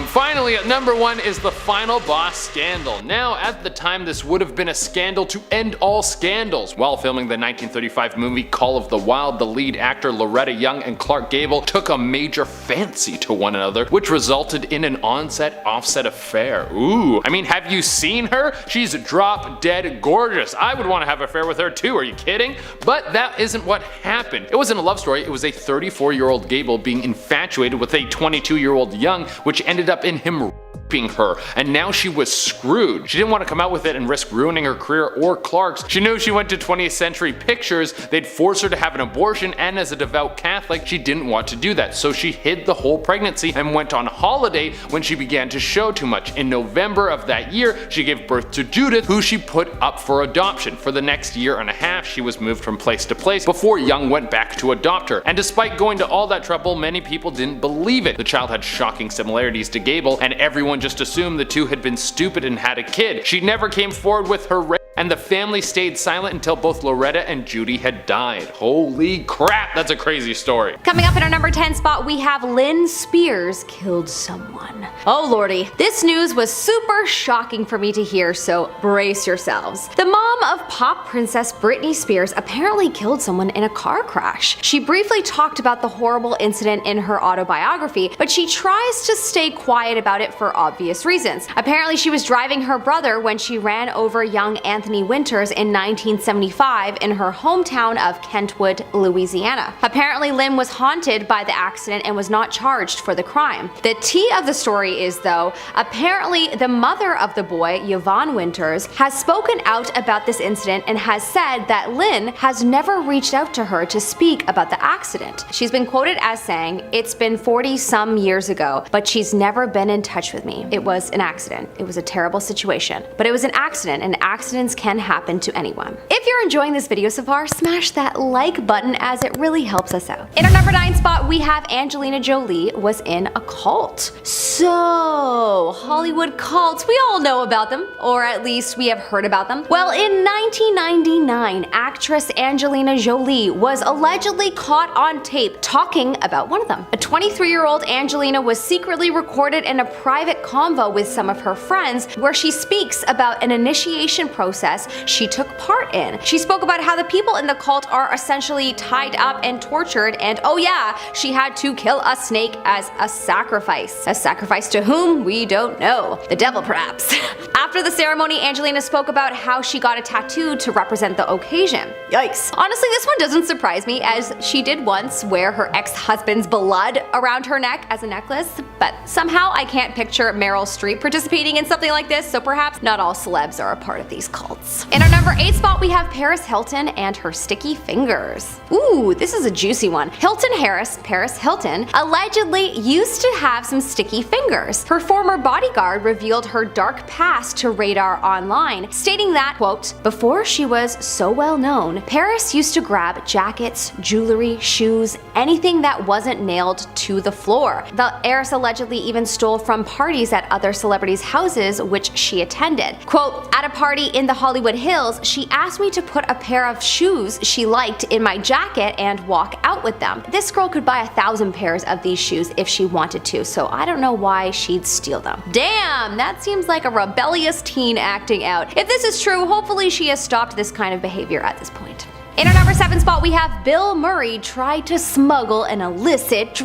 Finally at number 1 is the final boss scandal. Now, at the time, this would have been a scandal to end all scandals. While filming the 1935 movie Call of the Wild, the lead actor Loretta Young and Clark Gable took a major fancy to one another, which resulted in an on-set-offset affair. Ooh, I mean, have you seen her? She's drop dead gorgeous. I would want to have an affair with her too, are you kidding? But that isn't what happened. It wasn't a love story, it was a 34-year-old Gable being infatuated with a 22-year-old Young, which ended up in him raping her, and now she was screwed. She didn't want to come out with it and risk ruining her career or Clark's. She knew if she went to 20th Century Pictures, they'd force her to have an abortion, and as a devout Catholic, she didn't want to do that, so she hid the whole pregnancy and went on holiday when she began to show too much. In November of that year, she gave birth to Judith, who she put up for adoption. For the next year and a half, she was moved from place to place before Young went back to adopt her. And despite going to all that trouble, many people didn't believe it. The child had shocking similarities to Gable, and everyone just assumed the two had been stupid and had a kid. She never came forward with her rape, and the family stayed silent until both Loretta and Judy had died. Holy crap, that's a crazy story. Coming up in our number 10 spot, we have Lynn Spears killed someone. Oh lordy, this news was super shocking for me to hear, so brace yourselves. The mom of pop princess Britney Spears apparently killed someone in a car crash. She briefly talked about the horrible incident in her autobiography, but she tries to stay quiet about it for obvious reasons. Apparently she was driving her brother when she ran over young Anthony Winters in 1975 in her hometown of Kentwood, Louisiana. Apparently Lynn was haunted by the accident and was not charged for the crime. The tea of the story is, though, apparently the mother of the boy, Yvonne Winters, has spoken out about this incident and has said that Lynn has never reached out to her to speak about the accident. She's been quoted as saying, "It's been 40-some years ago, but she's never been in touch with me. It was an accident. It was a terrible situation. But it was an accident, and accidents can happen to anyone." If you're enjoying this video so far, smash that like button as it really helps us out. In our number 9 spot, we have Angelina Jolie was in a cult. So, Hollywood cults, we all know about them, or at least we have heard about them. Well, in 1999, actress Angelina Jolie was allegedly caught on tape talking about one of them. A 23-year-old Angelina was secretly recorded in a private convo with some of her friends where she speaks about an initiation process she took part in. She spoke about how the people in the cult are essentially tied up and tortured, and oh yeah, she had to kill a snake as a sacrifice. A sacrifice to whom? We don't know. The devil, perhaps. After the ceremony, Angelina spoke about how she got a tattoo to represent the occasion. Yikes. Honestly, this one doesn't surprise me, as she did once wear her ex-husband's blood around her neck as a necklace, but somehow I can't picture Meryl Streep participating in something like this, so perhaps not all celebs are a part of these cults. In our number 8 spot, we have Paris Hilton and her sticky fingers. Ooh, this is a juicy one. Hilton Harris, Paris Hilton, allegedly used to have some sticky fingers. Her former bodyguard revealed her dark past to Radar Online, stating that, quote, "Before she was so well known, Paris used to grab jackets, jewelry, shoes, anything that wasn't nailed to the floor. The heiress allegedly even stole from parties at other celebrities' houses which she attended. Quote, "At a party in the Hollywood Hills, she asked me to put a pair of shoes she liked in my jacket and walk out with them. This girl could buy 1,000 pairs of these shoes if she wanted to, so I don't know why she'd steal them." Damn, that seems like a rebellious teen acting out. If this is true, hopefully she has stopped this kind of behavior at this point. In our number 7 spot, we have Bill Murray tried to smuggle an illicit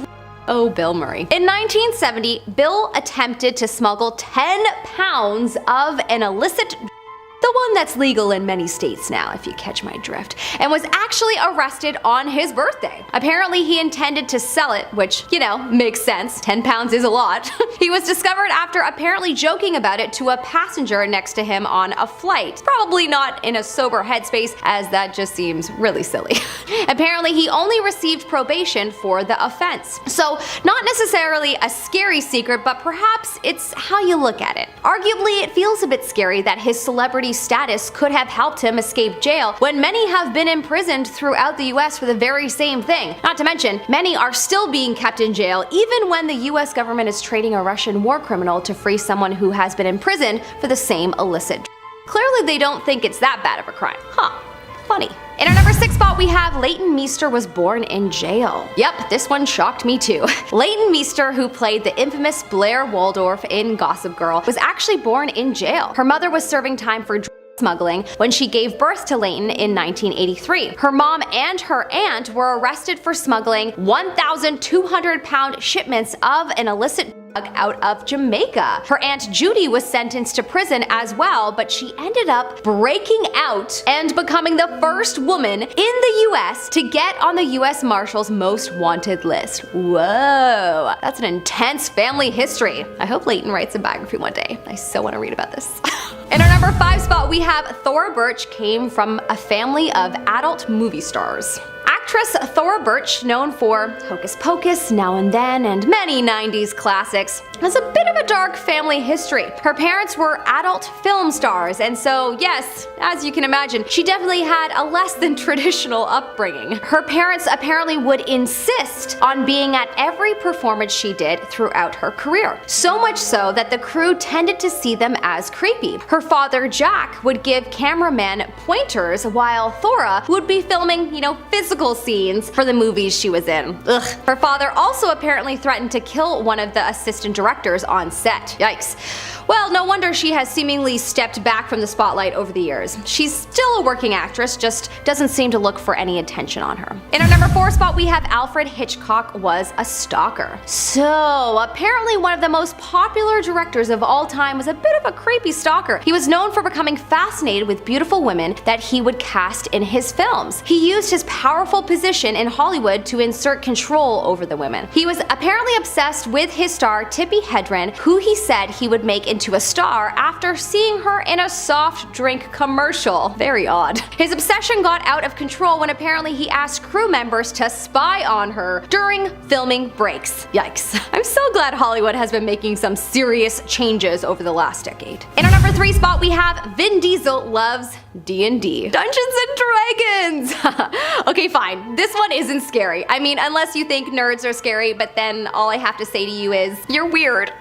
Oh, Bill Murray. In 1970, Bill attempted to smuggle 10 pounds of an illicit the one that's legal in many states now, if you catch my drift, and was actually arrested on his birthday. Apparently he intended to sell it, which, you know, makes sense. 10 pounds is a lot. He was discovered after apparently joking about it to a passenger next to him on a flight. Probably not in a sober headspace, as that just seems really silly. Apparently he only received probation for the offense. So not necessarily a scary secret, but perhaps it's how you look at it. Arguably, it feels a bit scary that his celebrity status could have helped him escape jail when many have been imprisoned throughout the US for the very same thing. Not to mention, many are still being kept in jail even when the US government is trading a Russian war criminal to free someone who has been imprisoned for the same illicit Clearly they don't think it's that bad of a crime. Huh. Funny. In our number 6 spot, we have Leighton Meester was born in jail. Yep, this one shocked me too. Leighton Meester, who played the infamous Blair Waldorf in Gossip Girl, was actually born in jail. Her mother was serving time for smuggling when she gave birth to Leighton in 1983. Her mom and her aunt were arrested for smuggling 1,200-pound shipments of an illicit drug out of Jamaica. Her aunt Judy was sentenced to prison as well, but she ended up breaking out and becoming the first woman in the US to get on the US Marshals Most Wanted list. Whoa, that's an intense family history. I hope Leighton writes a biography one day. I so want to read about this. In our number 5 spot, we have Thora Birch came from a family of adult movie stars. Actress Thora Birch, known for Hocus Pocus, Now and Then, and many 90s classics, has a bit of a dark family history. Her parents were adult film stars, and so yes, as you can imagine, she definitely had a less than traditional upbringing. Her parents apparently would insist on being at every performance she did throughout her career. So much so that the crew tended to see them as creepy. Her father, Jack, would give cameramen pointers while Thora would be filming, physical scenes for the movies she was in. Ugh. Her father also apparently threatened to kill one of the assistant directors on set. Yikes. Well, no wonder she has seemingly stepped back from the spotlight over the years. She's still a working actress, just doesn't seem to look for any attention on her. In our number 4 spot, we have Alfred Hitchcock was a stalker. So, apparently one of the most popular directors of all time was a bit of a creepy stalker. He was known for becoming fascinated with beautiful women that he would cast in his films. He used his powerful position in Hollywood to insert control over the women. He was apparently obsessed with his star Tippi Hedren, who he said he would make into a star after seeing her in a soft drink commercial. Very odd. His obsession got out of control when apparently he asked crew members to spy on her during filming breaks. Yikes. I'm so glad Hollywood has been making some serious changes over the last decade. In our number 3 spot, we have Vin Diesel loves D&D. Dungeons and Dragons! Okay, fine. This one isn't scary. I mean, unless you think nerds are scary, but then all I have to say to you is, you're weird.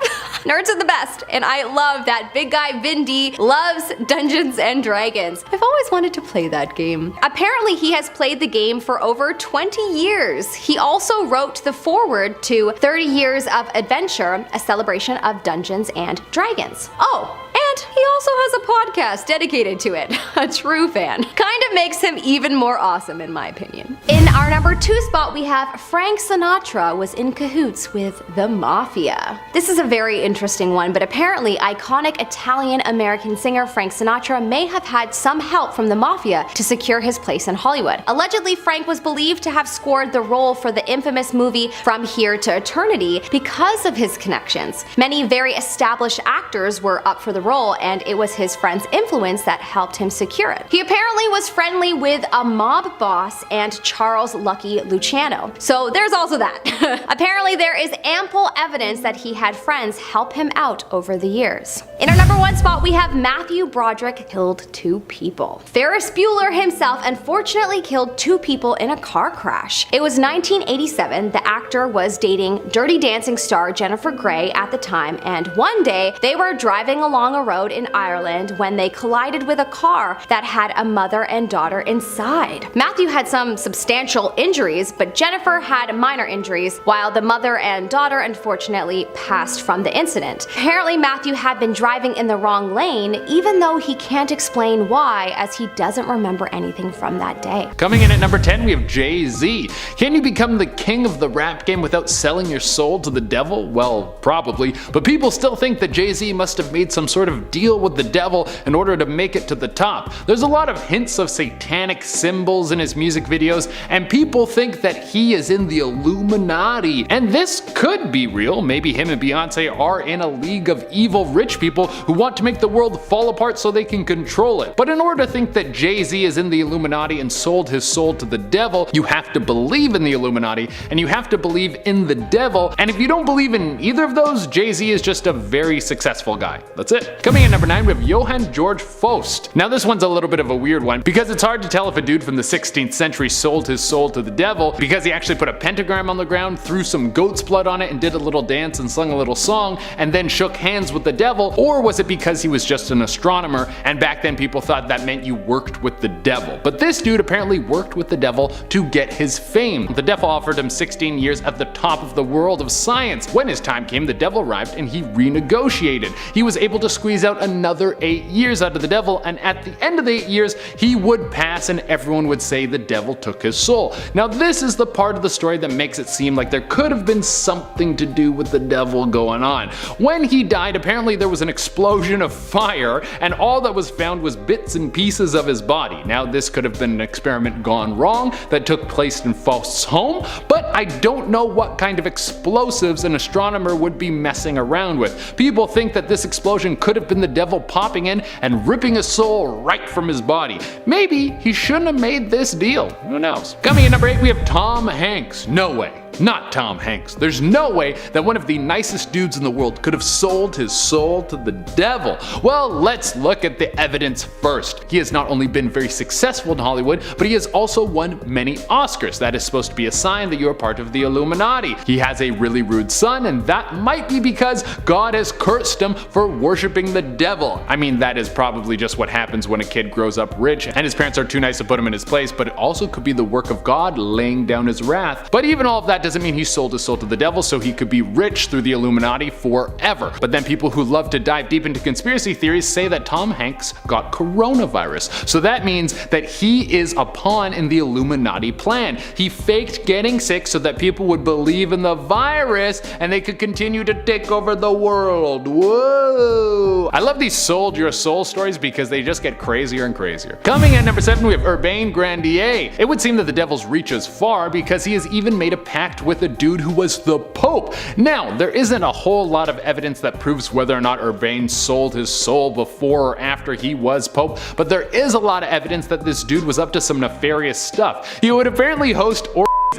Nerds are the best, and I love that big guy Vin D loves Dungeons and Dragons. I've always wanted to play that game. Apparently, he has played the game for over 20 years. He also wrote the foreword to 30 Years of Adventure, a celebration of Dungeons and Dragons. Oh, and he also has a podcast dedicated to it. A true fan. Kind of makes him even more awesome in my opinion. In our number 2 spot, we have Frank Sinatra was in cahoots with the Mafia. This is a very interesting one, but apparently iconic Italian-American singer Frank Sinatra may have had some help from the Mafia to secure his place in Hollywood. Allegedly, Frank was believed to have scored the role for the infamous movie From Here to Eternity because of his connections. Many very established actors were up for the role, and it was his friend's influence that helped him secure it. He apparently was friendly with a mob boss and Charles Lucky Luciano. So there's also that. Apparently there is ample evidence that he had friends help him out over the years. In our number 1 spot, we have Matthew Broderick killed 2 people. Ferris Bueller himself unfortunately killed 2 people in a car crash. It was 1987. The actor was dating Dirty Dancing star Jennifer Grey at the time, and one day they were driving along a road in Ireland when they collided with a car that had a mother and daughter inside. Matthew had some substantial injuries, but Jennifer had minor injuries, while the mother and daughter unfortunately passed from the incident. Apparently Matthew had been driving in the wrong lane, even though he can't explain why, as he doesn't remember anything from that day. Coming in at number 10, we have Jay-Z. Can you become the king of the rap game without selling your soul to the devil? Well, probably, but people still think that Jay-Z must have made some sort of deal with the devil in order to make it to the top. There's a lot of hints of satanic symbols in his music videos, and people think that he is in the Illuminati. And this could be real. Maybe him and Beyonce are in a league of evil rich people who want to make the world fall apart so they can control it. But in order to think that Jay-Z is in the Illuminati and sold his soul to the devil, you have to believe in the Illuminati and you have to believe in the devil. And if you don't believe in either of those, Jay-Z is just a very successful guy. That's it. Coming in number 9, we have Johann Georg Faust. Now this one's a little bit of a weird one because it's hard to tell if a dude from the 16th century sold his soul to the devil because he actually put a pentagram on the ground, threw some goat's blood on it and did a little dance and sung a little song and then shook hands with the devil, or was it because he was just an astronomer and back then people thought that meant you worked with the devil. But this dude apparently worked with the devil to get his fame. The devil offered him 16 years at the top of the world of science. When his time came, the devil arrived and he renegotiated. He was able to squeeze out another 8 years out of the devil, and at the end of the 8 years he would pass and everyone would say the devil took his soul. Now this is the part of the story that makes it seem like there could have been something to do with the devil going on. When he died, apparently there was an explosion of fire and all that was found was bits and pieces of his body. Now this could have been an experiment gone wrong that took place in Faust's home, but I don't know what kind of explosives an astronomer would be messing around with. People think that this explosion could have been the devil popping in and ripping his soul right from his body. Maybe he shouldn't have made this deal. Who knows? Coming in number 8, we have Tom Hanks. No way. Not Tom Hanks. There's no way that one of the nicest dudes in the world could have sold his soul to the devil. Well, let's look at the evidence first. He has not only been very successful in Hollywood, but he has also won many Oscars. That is supposed to be a sign that you are part of the Illuminati. He has a really rude son, and that might be because God has cursed him for worshiping the devil. I mean, that is probably just what happens when a kid grows up rich and his parents are too nice to put him in his place, but it also could be the work of God laying down his wrath. But even all of that doesn't mean he sold his soul to the devil so he could be rich through the Illuminati forever. But then people who love to dive deep into conspiracy theories say that Tom Hanks got coronavirus. So that means that he is a pawn in the Illuminati plan. He faked getting sick so that people would believe in the virus and they could continue to take over the world. Whoa! I love these sold your soul stories because they just get crazier and crazier. Coming in number 7, we have Urbain Grandier. It would seem that the devil's reaches far because he has even made a pact with a dude who was the Pope. Now, there isn't a whole lot of evidence that proves whether or not Urbain sold his soul before or after he was Pope, but there is a lot of evidence that this dude was up to some nefarious stuff. He would apparently host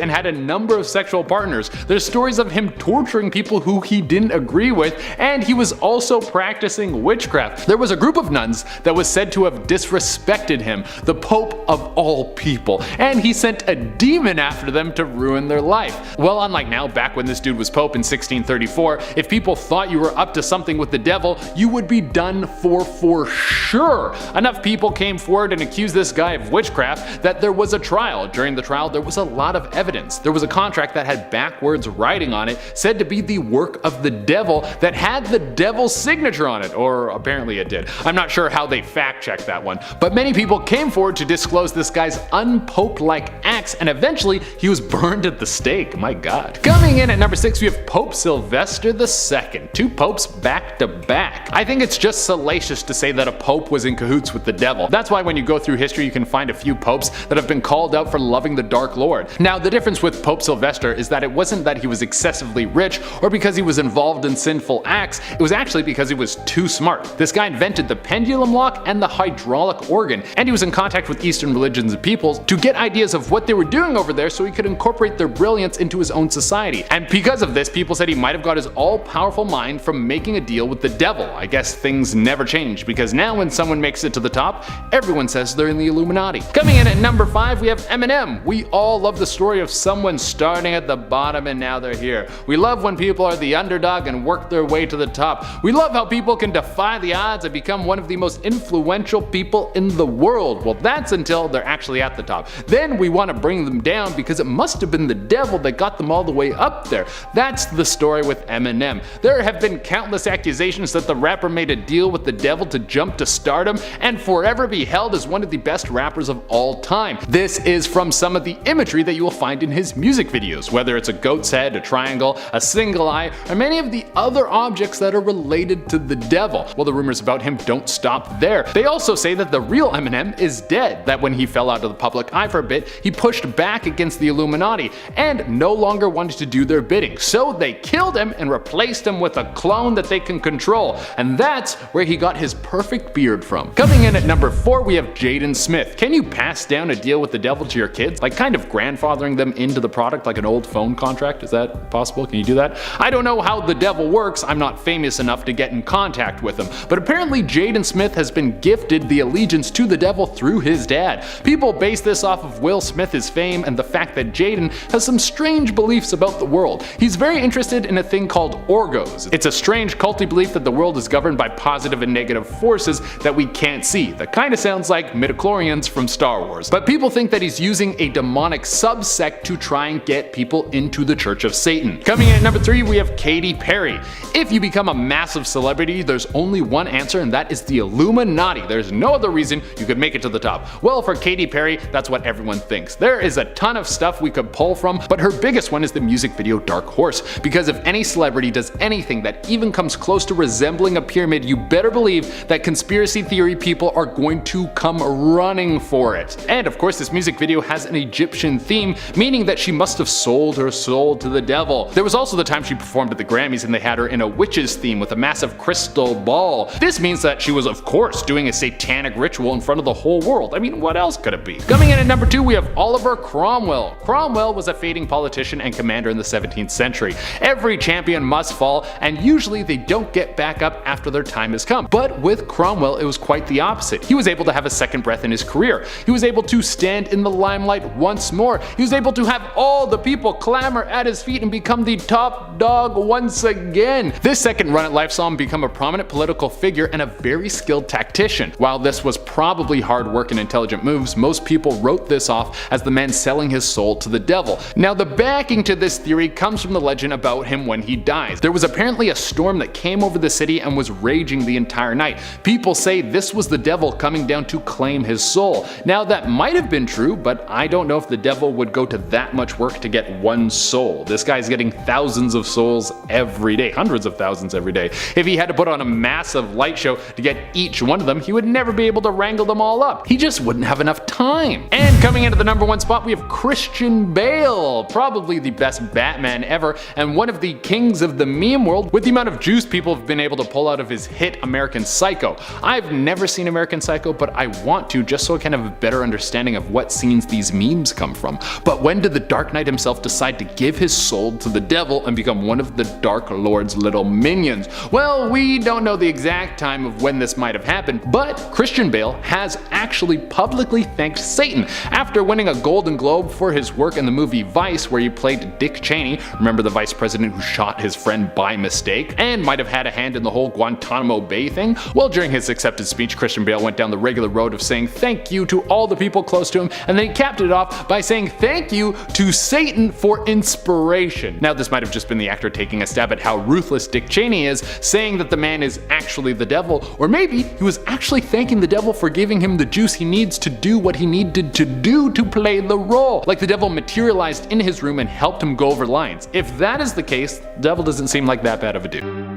and had a number of sexual partners. There's stories of him torturing people who he didn't agree with, and he was also practicing witchcraft. There was a group of nuns that was said to have disrespected him, the Pope of all people, and he sent a demon after them to ruin their life. Well, unlike now, back when this dude was Pope in 1634, if people thought you were up to something with the devil, you would be done for sure. Enough people came forward and accused this guy of witchcraft that there was a trial. During the trial, there was a lot of evidence. There was a contract that had backwards writing on it, said to be the work of the devil, that had the devil's signature on it, or apparently it did. I'm not sure how they fact-checked that one, but many people came forward to disclose this guy's unpope-like acts, and eventually he was burned at the stake. My god. Coming in at number 6, we have Pope Sylvester II. 2 popes back to back. I think it's just salacious to say that a pope was in cahoots with the devil. That's why when you go through history you can find a few popes that have been called out for loving the Dark Lord. Now, the difference with Pope Sylvester is that it wasn't that he was excessively rich or because he was involved in sinful acts, it was actually because he was too smart. This guy invented the pendulum lock and the hydraulic organ, and he was in contact with Eastern religions and peoples to get ideas of what they were doing over there so he could incorporate their brilliance into his own society. And because of this, people said he might have got his all-powerful mind from making a deal with the devil. I guess things never change, because now when someone makes it to the top, everyone says they're in the Illuminati. Coming in at number 5, we have Eminem. We all love the story of someone starting at the bottom and now they're here. We love when people are the underdog and work their way to the top. We love how people can defy the odds and become one of the most influential people in the world. Well, that's until they're actually at the top. Then we want to bring them down because it must have been the devil that got them all the way up there. That's the story with Eminem. There have been countless accusations that the rapper made a deal with the devil to jump to stardom and forever be held as one of the best rappers of all time. This is from some of the imagery that you will find in his music videos, whether it's a goat's head, a triangle, a single eye, or many of the other objects that are related to the devil. Well, the rumors about him don't stop there. They also say that the real Eminem is dead, that when he fell out of the public eye for a bit, he pushed back against the Illuminati and no longer wanted to do their bidding. So they killed him and replaced him with a clone that they can control, and that's where he got his perfect beard from. Coming in at number 4, we have Jaden Smith. Can you pass down a deal with the devil to your kids, like kind of grandfathering them them into the product like an old phone contract? Is that possible? Can you do that? I don't know how the devil works. I'm not famous enough to get in contact with him. But apparently Jaden Smith has been gifted the allegiance to the devil through his dad. People base this off of Will Smith's fame and the fact that Jaden has some strange beliefs about the world. He's very interested in a thing called orgos. It's a strange culty belief that the world is governed by positive and negative forces that we can't see. That kind of sounds like midichlorians from Star Wars. But people think that he's using a demonic subsect to try and get people into the Church of Satan. Coming in at number 3, we have Katy Perry. If you become a massive celebrity, there's only one answer, and that is the Illuminati. There's no other reason you could make it to the top. Well, for Katy Perry, that's what everyone thinks. There is a ton of stuff we could pull from, but her biggest one is the music video Dark Horse. Because if any celebrity does anything that even comes close to resembling a pyramid, you better believe that conspiracy theory people are going to come running for it. And of course, this music video has an Egyptian theme, meaning that she must have sold her soul to the devil. There was also the time she performed at the Grammys and they had her in a witch's theme with a massive crystal ball. This means that she was, of course, doing a satanic ritual in front of the whole world. I mean, what else could it be? Coming in at number 2, we have Oliver Cromwell. Cromwell was a fading politician and commander in the 17th century. Every champion must fall, and usually they don't get back up after their time has come. But with Cromwell, it was quite the opposite. He was able to have a second breath in his career. He was able to stand in the limelight once more. He was able to have all the people clamor at his feet and become the top dog once again. This second run at life saw him become a prominent political figure and a very skilled tactician. While this was probably hard work and intelligent moves, most people wrote this off as the man selling his soul to the devil. Now, the backing to this theory comes from the legend about him when he dies. There was apparently a storm that came over the city and was raging the entire night. People say this was the devil coming down to claim his soul. Now, that might have been true, but I don't know if the devil would go to that much work to get one soul. This guy's getting thousands of souls every day, hundreds of thousands every day. If he had to put on a massive light show to get each one of them, he would never be able to wrangle them all up. He just wouldn't have enough time. And coming into the number 1 spot, we have Christian Bale, probably the best Batman ever, and one of the kings of the meme world with the amount of juice people have been able to pull out of his hit American Psycho. I've never seen American Psycho, but I want to, just so I can have a better understanding of what scenes these memes come from. But when did the Dark Knight himself decide to give his soul to the devil and become one of the Dark Lord's little minions? Well, we don't know the exact time of when this might have happened, but Christian Bale has actually publicly thanked Satan after winning a Golden Globe for his work in the movie Vice, where he played Dick Cheney, remember the vice president who shot his friend by mistake, and might have had a hand in the whole Guantanamo Bay thing. Well, during his acceptance speech, Christian Bale went down the regular road of saying thank you to all the people close to him, and then he capped it off by saying thank you to Satan for inspiration. Now, this might have just been the actor taking a stab at how ruthless Dick Cheney is, saying that the man is actually the devil, or maybe he was actually thanking the devil for giving him the juice he needs to do what he needed to do to play the role. Like the devil materialized in his room and helped him go over lines. If that is the case, the devil doesn't seem like that bad of a dude.